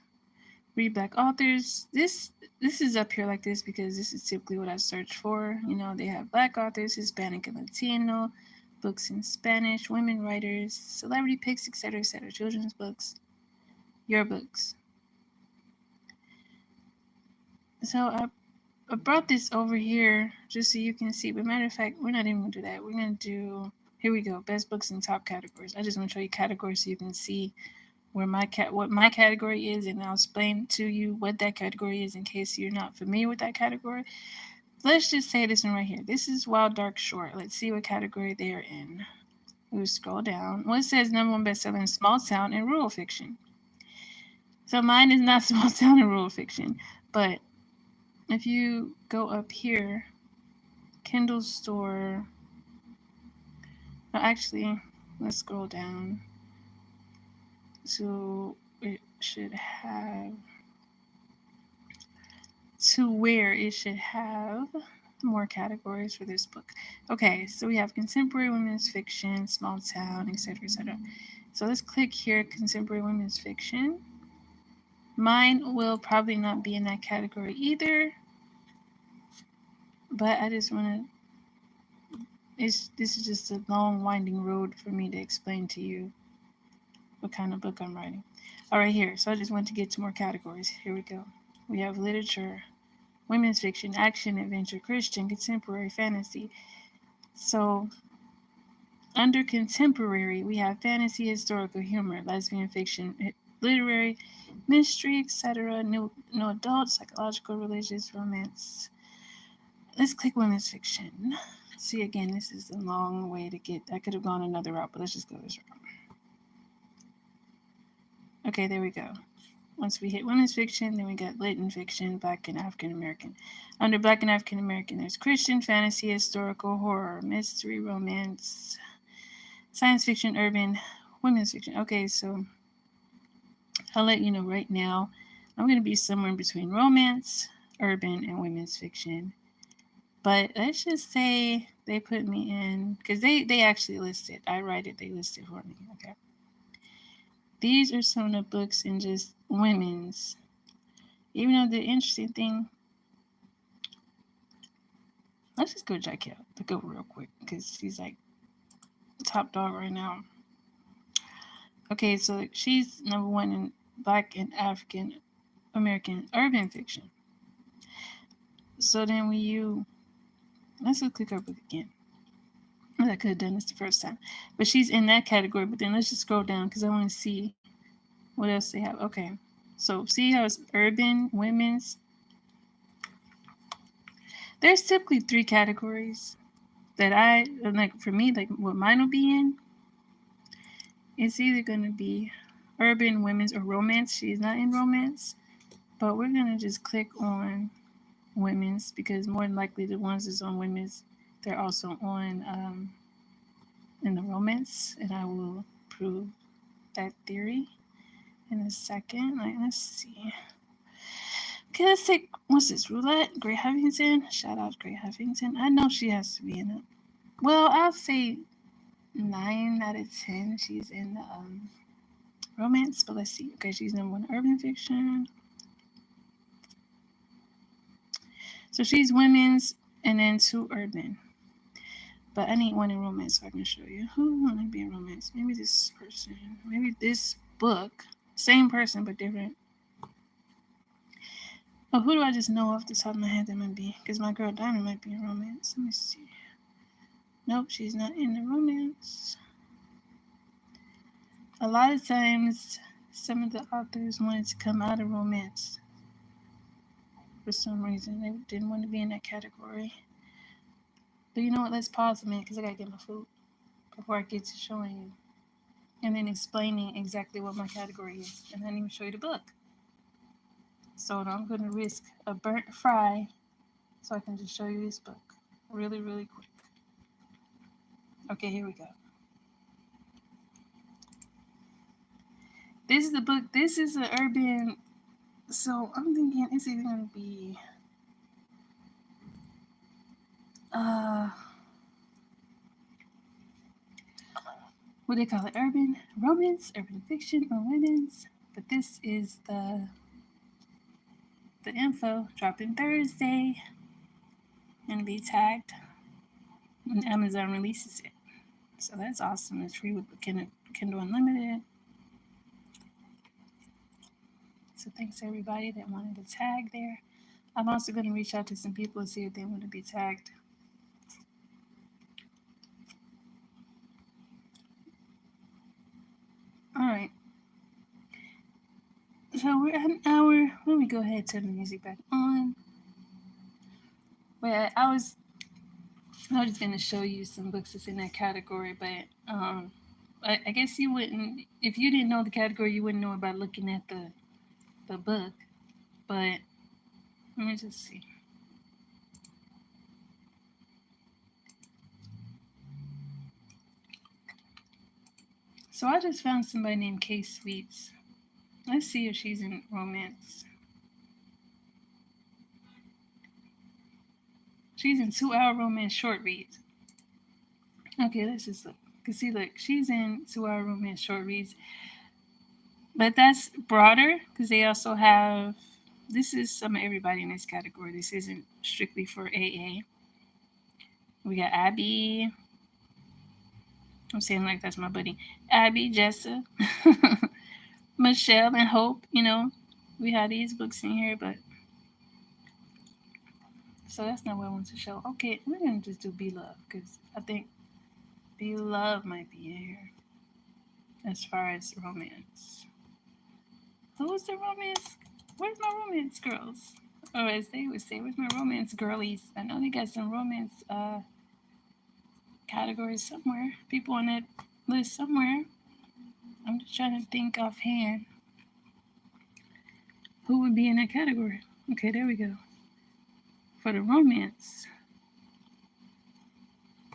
Read Black authors. This is up here like this because this is typically what I search for. They have Black authors, Hispanic and Latino, books in Spanish, women writers, celebrity picks, etc., etc. Children's books, your books. So I brought this over here just so you can see. But matter of fact, we're not even gonna do that. We're gonna do, here we go, best books in top categories. I just want to show you categories so you can see where what my category is, and I'll explain to you what that category is in case you're not familiar with that category. Let's just say this one right here. This is Wild Dark Short. Let's see what category they are in. We'll scroll down. Well, it says #1 bestseller in small town and rural fiction. So mine is not small town and rural fiction, but if you go up here, Kindle store. No, actually, let's scroll down. So it should have to where it should have more categories for this book. Okay, so we have contemporary women's fiction, small town, etc., etc. So let's click here, contemporary women's fiction. Mine will probably not be in that category either, but I just want to. This is just a long, winding road for me to explain to you what kind of book I'm writing. All right, here. So I just want to get to more categories. Here we go. We have literature, women's fiction, action, adventure, Christian, contemporary, fantasy. So under contemporary, we have fantasy, historical, humor, lesbian fiction, literary, mystery, etc. No adult, psychological, religious, romance. Let's click women's fiction. See, again, this is a long way to get. I could have gone another route, but let's just go this route. Okay, there we go. Once we hit women's fiction, then we got lit and fiction, Black and African American. Under Black and African American, there's Christian, fantasy, historical, horror, mystery, romance, science fiction, urban, women's fiction. Okay, so I'll let you know right now, I'm going to be somewhere in between romance, urban, and women's fiction. But let's just say they put me in, because they actually listed. I write it, they listed for me. Okay. These are some of the books in just women's. Even though the interesting thing, let's just go check out the go real quick because she's like top dog right now. Okay, so she's number one in Black and African American urban fiction. So then let's go click her book again. I could have done this the first time, but she's in that category. But then let's just scroll down because I want to see what else they have. Okay, so see how it's urban, women's. There's typically 3 categories that I like. For me, like what mine will be in, it's either going to be urban, women's, or romance. She's not in romance, but we're going to just click on women's because more than likely the ones that's on women's, they're also on in the romance, and I will prove that theory in a second. Like, let's see. Okay, let's take, what's this, Roulette? Gray Huffington? Shout out Gray Huffington. I know she has to be in it. Well, I'll say 9 out of 10 she's in the romance, but let's see. Okay, she's number 1 urban fiction. So she's women's and then 2 urban. But I need one in romance so I can show you. Who want to be in romance? Maybe this person. Maybe this book. Same person, but different. Oh, who do I just know off the top of my head that might be? Because my girl Diamond might be in romance. Let me see. Nope, she's not in the romance. A lot of times, some of the authors wanted to come out of romance. For some reason, they didn't want to be in that category. But you know what? Let's pause a minute because I gotta get my food before I get to showing you. And then explaining exactly what my category is. And then even show you the book. So I'm going to risk a burnt fry so I can just show you this book really, really quick. Okay, here we go. This is the book. This is an urban. So I'm thinking it's either going to be what they call it, urban romance, urban fiction, or women's. But this is the info dropping Thursday and be tagged when Amazon releases it. So that's awesome. It's free with Kindle Unlimited. So thanks to everybody that wanted to tag there. I'm also going to reach out to some people and see if they want to be tagged. All right. So we're at an hour. Let me go ahead and turn the music back on. But I was just going to show you some books that's in that category. But I guess you wouldn't, if you didn't know the category, you wouldn't know it by looking at the book. But let me just see. So I just found somebody named Kay Sweets. Let's see if she's in romance. She's in 2-hour romance short reads. Okay, let's just look. Cause see, look, she's in 2-hour romance short reads. But that's broader because they also have, this is some of everybody in this category. This isn't strictly for AA. We got Abby. I'm saying like that's my buddy. Abby, Jessa, Michelle, and Hope. You know, we have these books in here, but so that's not what I want to show. Okay, we're gonna just do Be Love because I think Be Love might be in here as far as romance. Who's the romance? Where's my romance girls? Or as they would say, where's my romance girlies? I know they got some romance categories somewhere. People on that list somewhere. I'm just trying to think offhand who would be in that category. Okay, there we go. For the romance.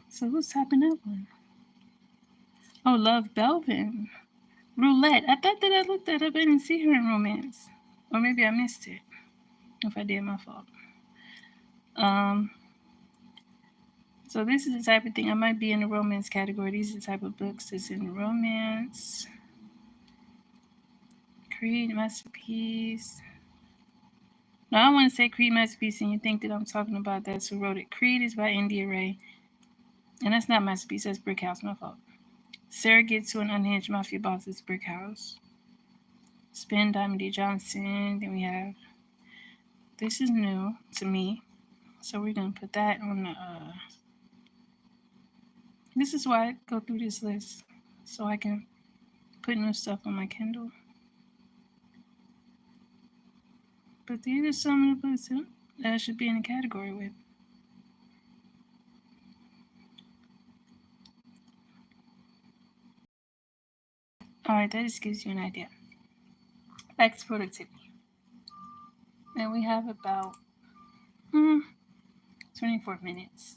So who's topping that one? Oh, Love Belvin. Roulette. I thought that I looked that up. I didn't see her in romance. Or maybe I missed it. If I did, my fault. So this is the type of thing I might be in the romance category. These are the type of books that's in romance. Creed Masterpiece. No, I want to say Creed Masterpiece, and you think that I'm talking about that's who wrote it. Creed is by India Ray, and that's not Masterpiece. That's Brick House. My fault. Surrogate to an Unhinged Mafia Boss is Brick House. Spin Diamond D Johnson. Then we have. This is new to me, so we're gonna put that on the. This is why I go through this list, so I can put new stuff on my Kindle. But these are some of the books that I should be in a category with. Alright, that just gives you an idea. Back to productivity. And we have about 24 minutes.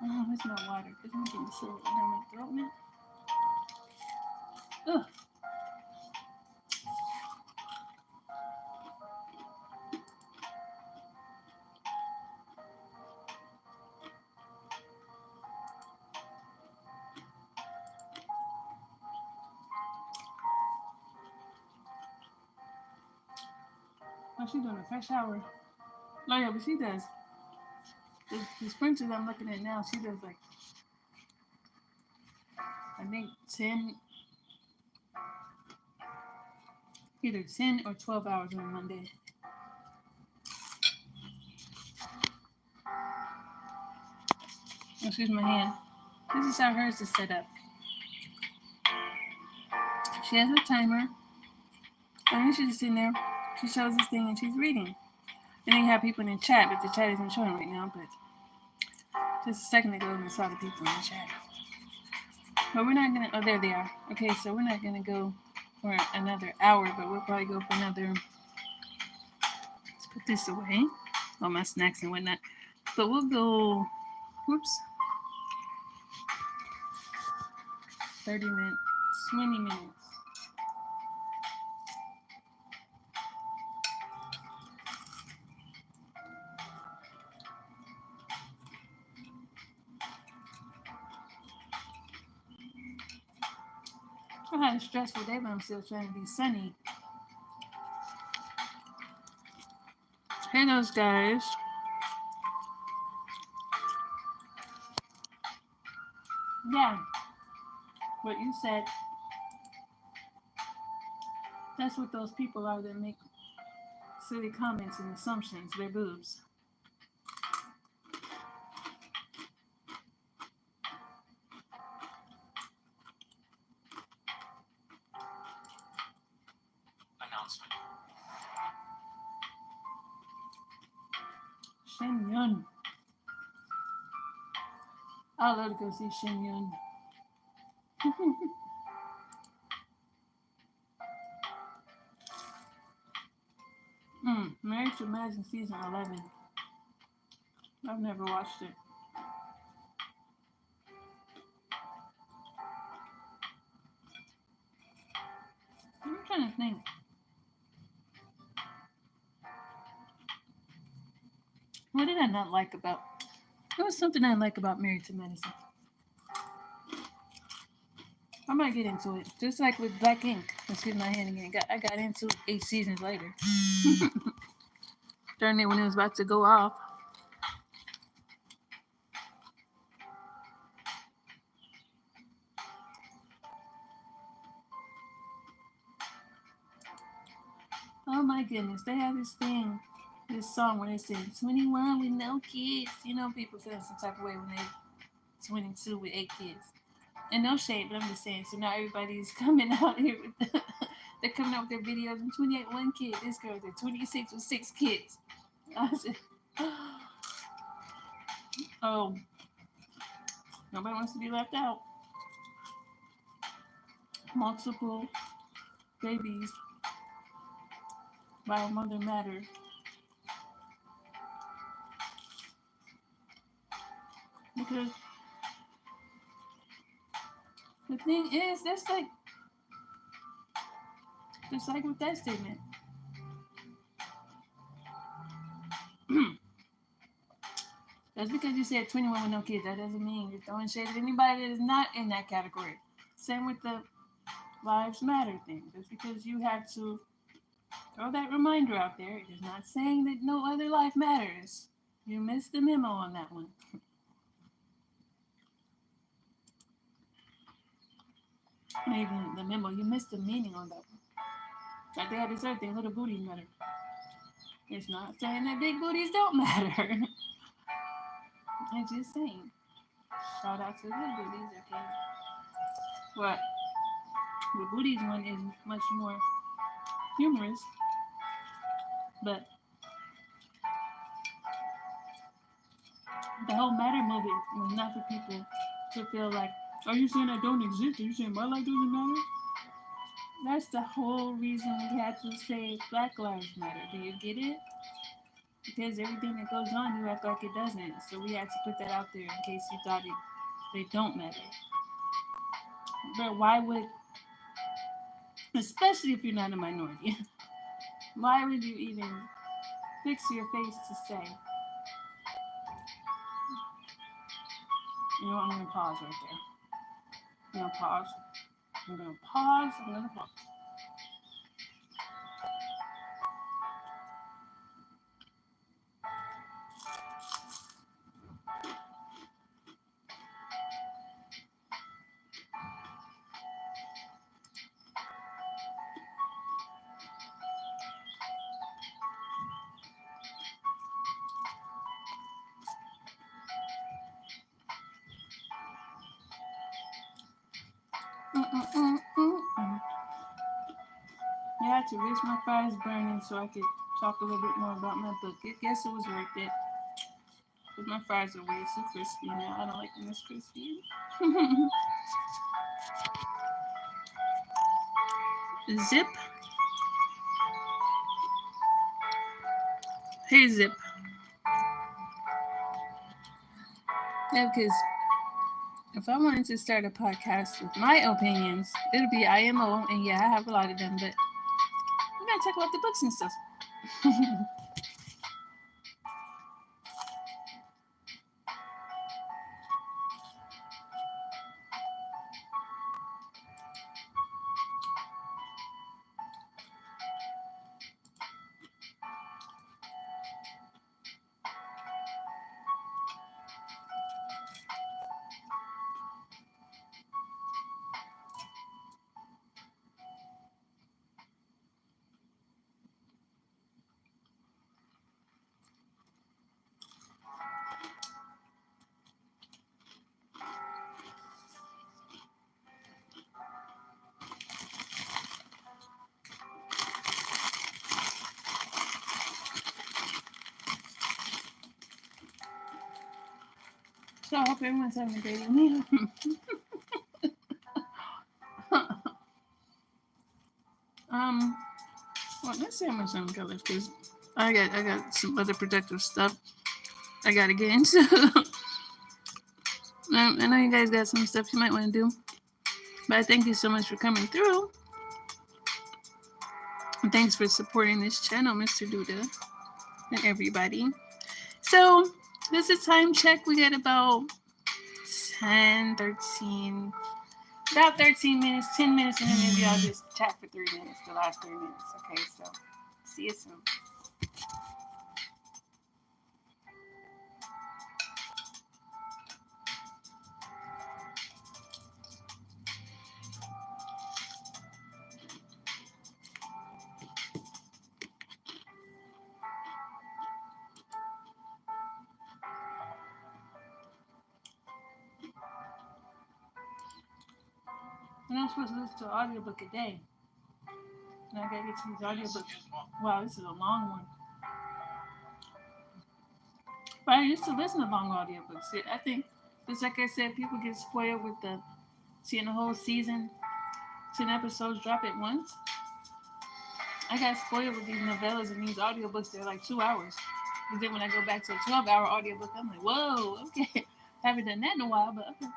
Oh, where's my water? Because I'm getting so down my throat now. Ugh. Oh, she's doing a fresh shower. Oh, yeah, but she does. The sprinters I'm looking at now, she does like I think 10, either 10 or 12 hours on Monday. Excuse my hand. This is how hers is set up. She has a timer. And then she's just sitting there. She shows this thing and she's reading. And then you have people in the chat, but the chat isn't showing right now. But just a second ago, I saw the people in the chat. But we're not gonna. Oh, there they are. Okay, so we're not gonna go for another hour, but we'll probably go for another. Let's put this away, all my snacks and whatnot. But we'll go. Whoops. 30 minutes, 20 minutes. I had a stressful day, but I'm still trying to be sunny. Hey, those guys. Yeah, what you said. That's what those people are that make silly comments and assumptions. They're boobs. Announcement. Shen Yun. I love to go see Shen Yun. Married to Medicine season 11. I've never watched it. I'm trying to think. What did I not like about? There was something I like about Married to Medicine. I might get into it, just like with Black Ink. Excuse my hand again. I got into it 8 seasons later. During it when it was about to go off. Oh my goodness, they have this thing, this song where they say 21 with no kids. You know, people feel some type of way when they're 22 with 8 kids. And no shade, but I'm just saying. So now everybody's coming out here with they're coming out with their videos. I'm 28 with 1 kid. This girl's at 26 with 6 kids. I said, oh, nobody wants to be left out. Multiple babies by a mother matter. Because the thing is, that's like, just like with that statement. Just because you said 21 with no kids, that doesn't mean you're throwing shade at anybody that is not in that category. Same with the Lives Matter thing. Just because you have to throw that reminder out there, it is not saying that no other life matters. You missed the memo on that one. Even the memo, you missed the meaning on that one. Like they had this other thing, little booties matter. It's not saying that big booties don't matter. I'm just saying. Shout out to the booties, okay? But the booties one is much more humorous. But the whole matter movement was not for people to feel like, are you saying I don't exist? Are you saying my life doesn't matter? That's the whole reason we had to say Black Lives Matter. Do you get it? Because everything that goes on, you act like it doesn't. So we had to put that out there in case you thought they don't matter. But why would, especially if you're not a minority, why would you even fix your face to say, you know what, I'm going to pause right there. I'm going to pause. I'm going to pause. I'm going to pause. Mm-mm-mm-mm-mm. I had to reach my fries burning so I could talk a little bit more about my book. I guess it was worth it. But my fries are way too crispy now. I don't like them this crispy. Zip. Hey, Zip. Yeah, because if I wanted to start a podcast with my opinions, it'll be IMO. And yeah, I have a lot of them, but we're going to talk about the books and stuff. So I hope everyone's having a great evening. um, well, let's see how much time we got left because I got some other productive stuff I gotta get into. I know you guys got some stuff you might want to do, but I thank you so much for coming through. And thanks for supporting this channel, Mr. Duda, and everybody. So this is time check. We got about 10, 13, about 13 minutes, 10 minutes, and then maybe I'll just chat for 3 minutes, the last 3 minutes. Okay, so see you soon. And I'm supposed to listen to an audiobook a day. And I gotta get to these audiobooks. Wow, this is a long one. But I used to listen to long audiobooks. I think, just like I said, people get spoiled with the seeing the whole season, 10 episodes drop at once. I got spoiled with these novellas and these audiobooks. They're like 2 hours. But then when I go back to a 12-hour audiobook, I'm like, whoa, okay. Haven't done that in a while, but okay.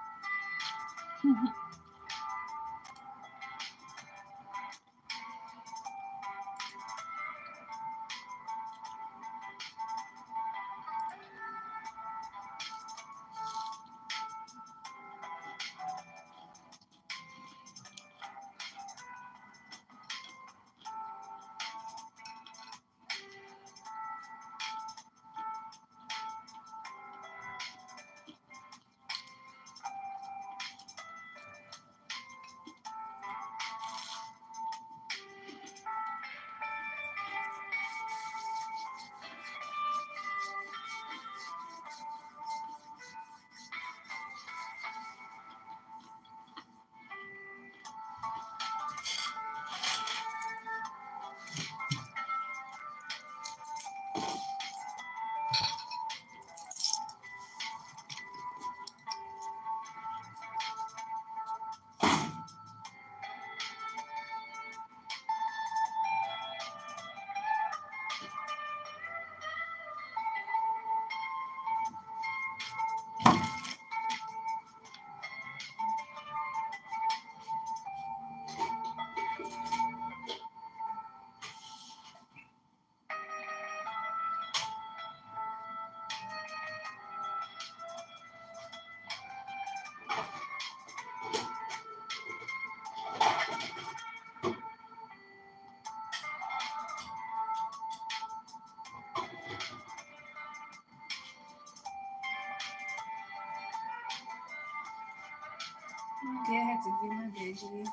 Okay, I had to get my veggies.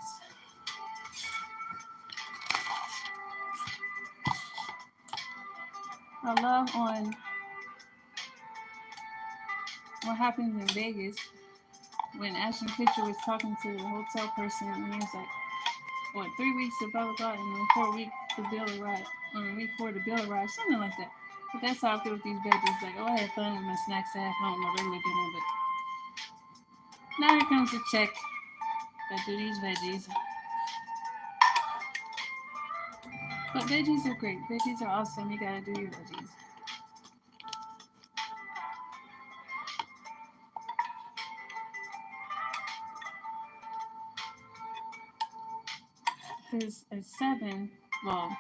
I love on what happens in Vegas. when Ashton Kutcher was talking to the hotel person, and he was like, what, 3 weeks of blah blah blah, and then 4 weeks the bill arrived. Week 4 the bill arrived, something like that. But that's how I feel with these veggies. Like, oh, I had fun with my snacks. I had fun with my regular dinner, but now here comes the check. Gotta do these veggies. But veggies are great. Veggies are awesome. You gotta do your veggies. Because at 7, well,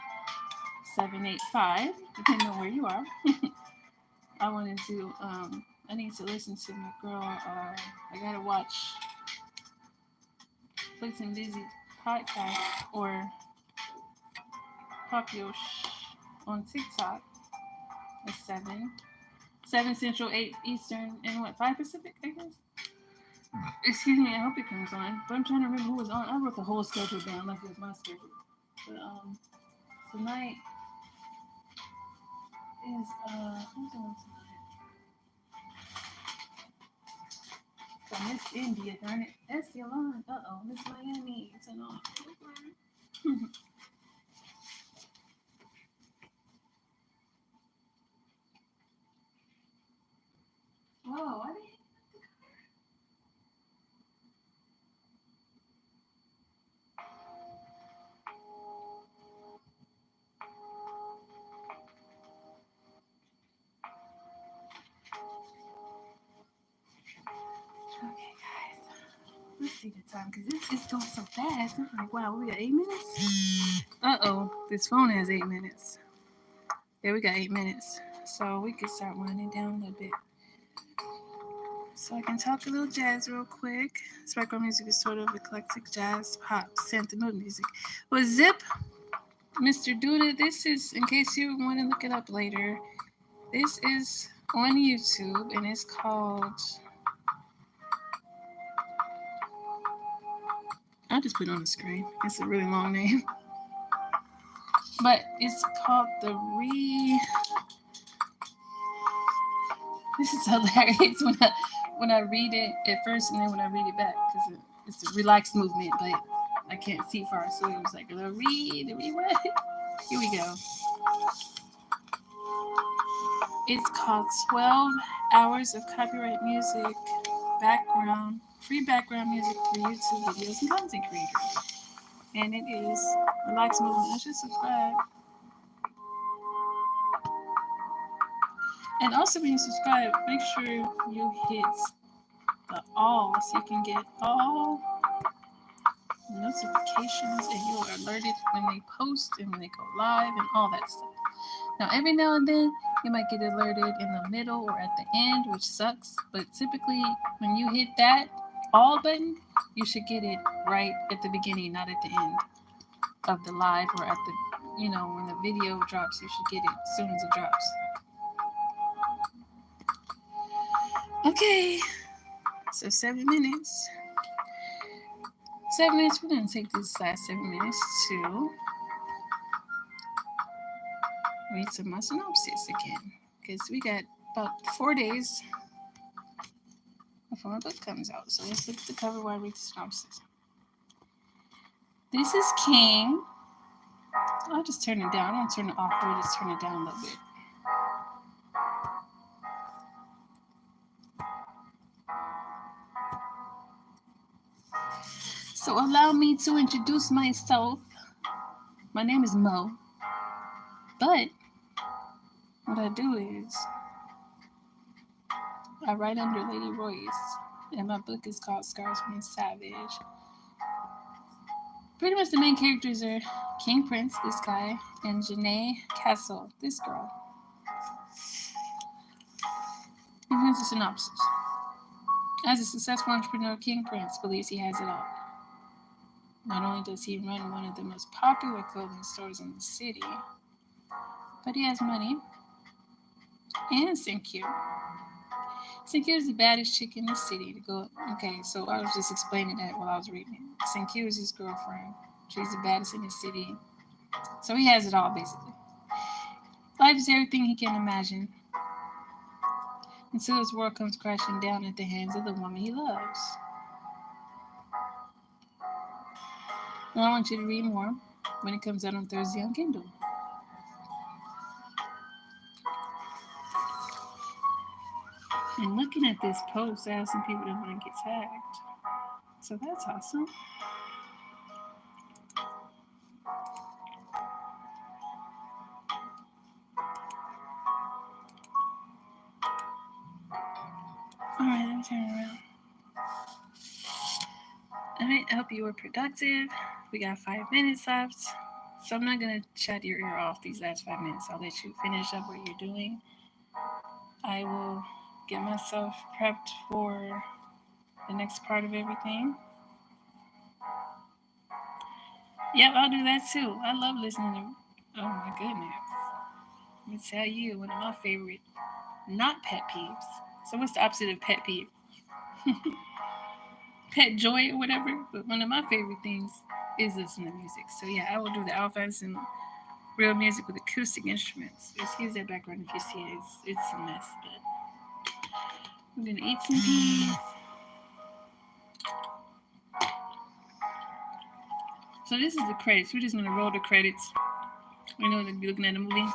785, depending on where you are, I wanted to, I need to listen to my girl, I gotta watch Flicks and Busy podcast or Papio on TikTok at 7. 7 Central, 8 Eastern, and what, 5 Pacific, I guess? Excuse me, I hope it comes on. But I'm trying to remember who was on. I wrote the whole schedule down like it was my schedule. But tonight is who's on tonight? So Miss India, darn it. That's the alarm. Uh-oh, Miss Miami. It's an on. Whoa, I didn't. Okay, guys. Let's see the time because this is going so fast. I'm like, wow, we got 8 minutes? Uh-oh, this phone has 8 minutes. Yeah, we got 8 minutes. So we can start winding down a little bit. So I can talk a little jazz real quick. This background music is sort of eclectic jazz, pop, Santa mood music. Well, Zip, Mr. Duda, this is, in case you want to look it up later, this is on YouTube and it's called, I'll just put it on the screen. It's a really long name. But it's called This is hilarious when I read it at first and then when I read it back because it's a relaxed movement, but I can't see far, so it was like the what? Here we go. It's called 12 Hours of Copyright Music Background, Free Background Music for YouTube Videos and Content Creators. And it is relaxed movement. I should subscribe. And also when you subscribe, make sure you hit the all so you can get all notifications and you are alerted when they post and when they go live and all that stuff. Now every now and then you might get alerted in the middle or at the end, which sucks, but typically when you hit that all button, you should get it right at the beginning, not at the end of the live or at the, when the video drops, you should get it as soon as it drops. Okay, so 7 minutes. 7 minutes, we're going to take this last 7 minutes to read some my synopsis again. Because we got about 4 days before my book comes out. So let's look at the cover while I read the synopsis. This is King. I'll just turn it down. I don't turn it off, but I'll just turn it down a little bit. So allow me to introduce myself. My name is Mo. But what I do is I write under Lady Royce. And my book is called Scars from Savage. Pretty much the main characters are King Prince, this guy, and Janae Castle, this girl. And here's the synopsis. As a successful entrepreneur, King Prince believes he has it all. Not only does he run one of the most popular clothing stores in the city, but he has money and Sincure. Sincure is the baddest chick in the city to go. Okay, so I was just explaining that while I was reading it. Sincure is his girlfriend. She's the baddest in the city. So he has it all, basically. Life is everything he can imagine. Until his world comes crashing down at the hands of the woman he loves. And I want you to read more when it comes out on Thursday on Kindle. And looking at this post, I have some people that want to get tagged. So that's awesome. All right, let me turn around. I hope you were productive. We got 5 minutes left. So I'm not going to shut your ear off these last 5 minutes. I'll let you finish up what you're doing. I will get myself prepped for the next part of everything. Yep, I'll do that too. I love listening to. Oh my goodness. Let me tell you, one of my favorite, not pet peeves. So, what's the opposite of pet peeve? Pet joy or whatever. But one of my favorite things is listening to music. So, yeah, I will do the alphas and real music with acoustic instruments. Excuse that background if you see it. It's a mess. But I'm going to eat some peas. So, this is the credits. We're just going to roll the credits. I know that you're looking at a movie.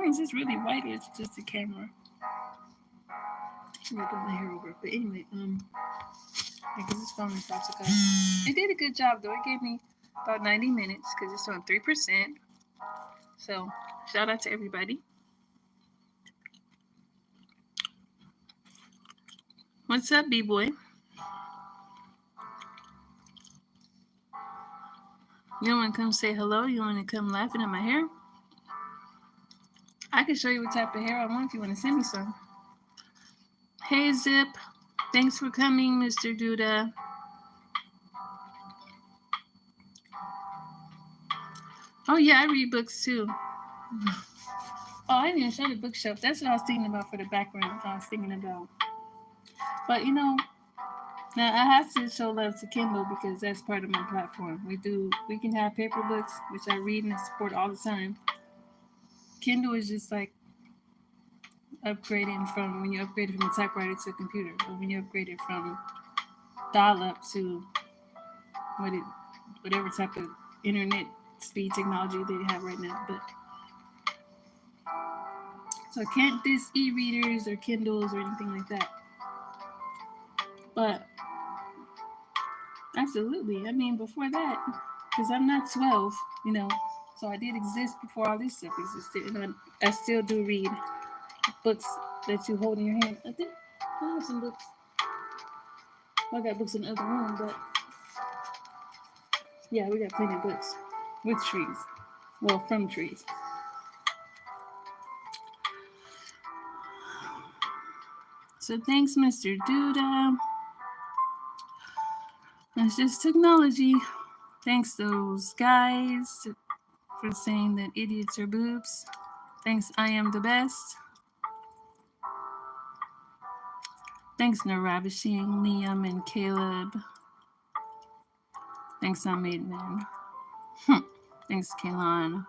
Is this really white or is it just the camera? I'm gonna put my hair over. But anyway, because this phone is about to go. It did a good job though. It gave me about 90 minutes because it's on 3%. So shout out to everybody. What's up, B-boy? You don't want to come say hello? You want to come laughing at my hair? I can show you what type of hair I want if you want to send me some. Hey, Zip. Thanks for coming, Mr. Duda. Oh, yeah, I read books too. Oh, I didn't even show the bookshelf. That's what I was thinking about for the background. I was thinking about. But, now I have to show love to Kindle because that's part of my platform. We can have paper books, which I read and support all the time. Kindle is just like upgrading from when you upgraded from a typewriter to a computer, or when you upgraded from dial-up to whatever type of internet speed technology they have right now. But so I can't diss e-readers or Kindles or anything like that. But absolutely, I mean before that, because I'm not 12, so I did exist before all this stuff existed, and I still do read books that you hold in your hand. I think I have some books. Well, I got books in the other room, but yeah, we got plenty of books with trees. Well, from trees. So thanks, Mr. Duda. That's just technology. Thanks those guys for saying that idiots are boobs. Thanks, I am the best. Thanks, Naravishing, Liam, and Caleb. Thanks, I made man. Thanks, Kaylon.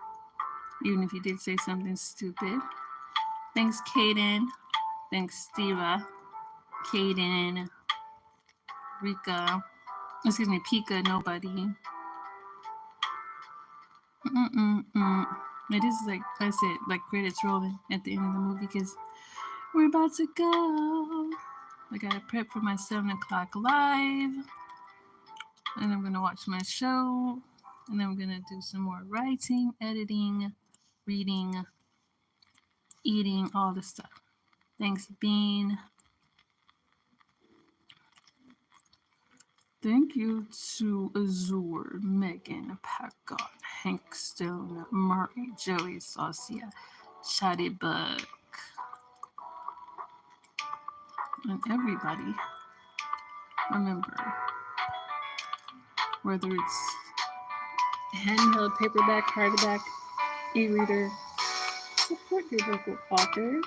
Even if you did say something stupid. Thanks, Kaden. Thanks, Steva. Kaden. Rika. Excuse me, Pika, nobody. It is like I said, like credits rolling at the end of the movie because we're about to go. I gotta prep for my 7 o'clock live. And I'm gonna watch my show. And then I'm gonna do some more writing, editing, reading, eating, all the stuff. Thanks, Bean. Thank you to Azure, Megan, Packard, Hank Stone, Murray, Joey Saucia, Shady Buck, and everybody. Remember, whether it's handheld, paperback, hardback, e-reader, support your local authors.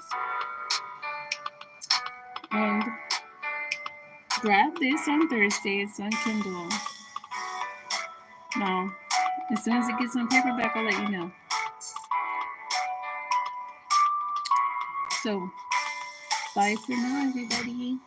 And grab this on Thursday. It's on Kindle. Now, as soon as it gets on paperback, I'll let you know. So, bye for now, everybody.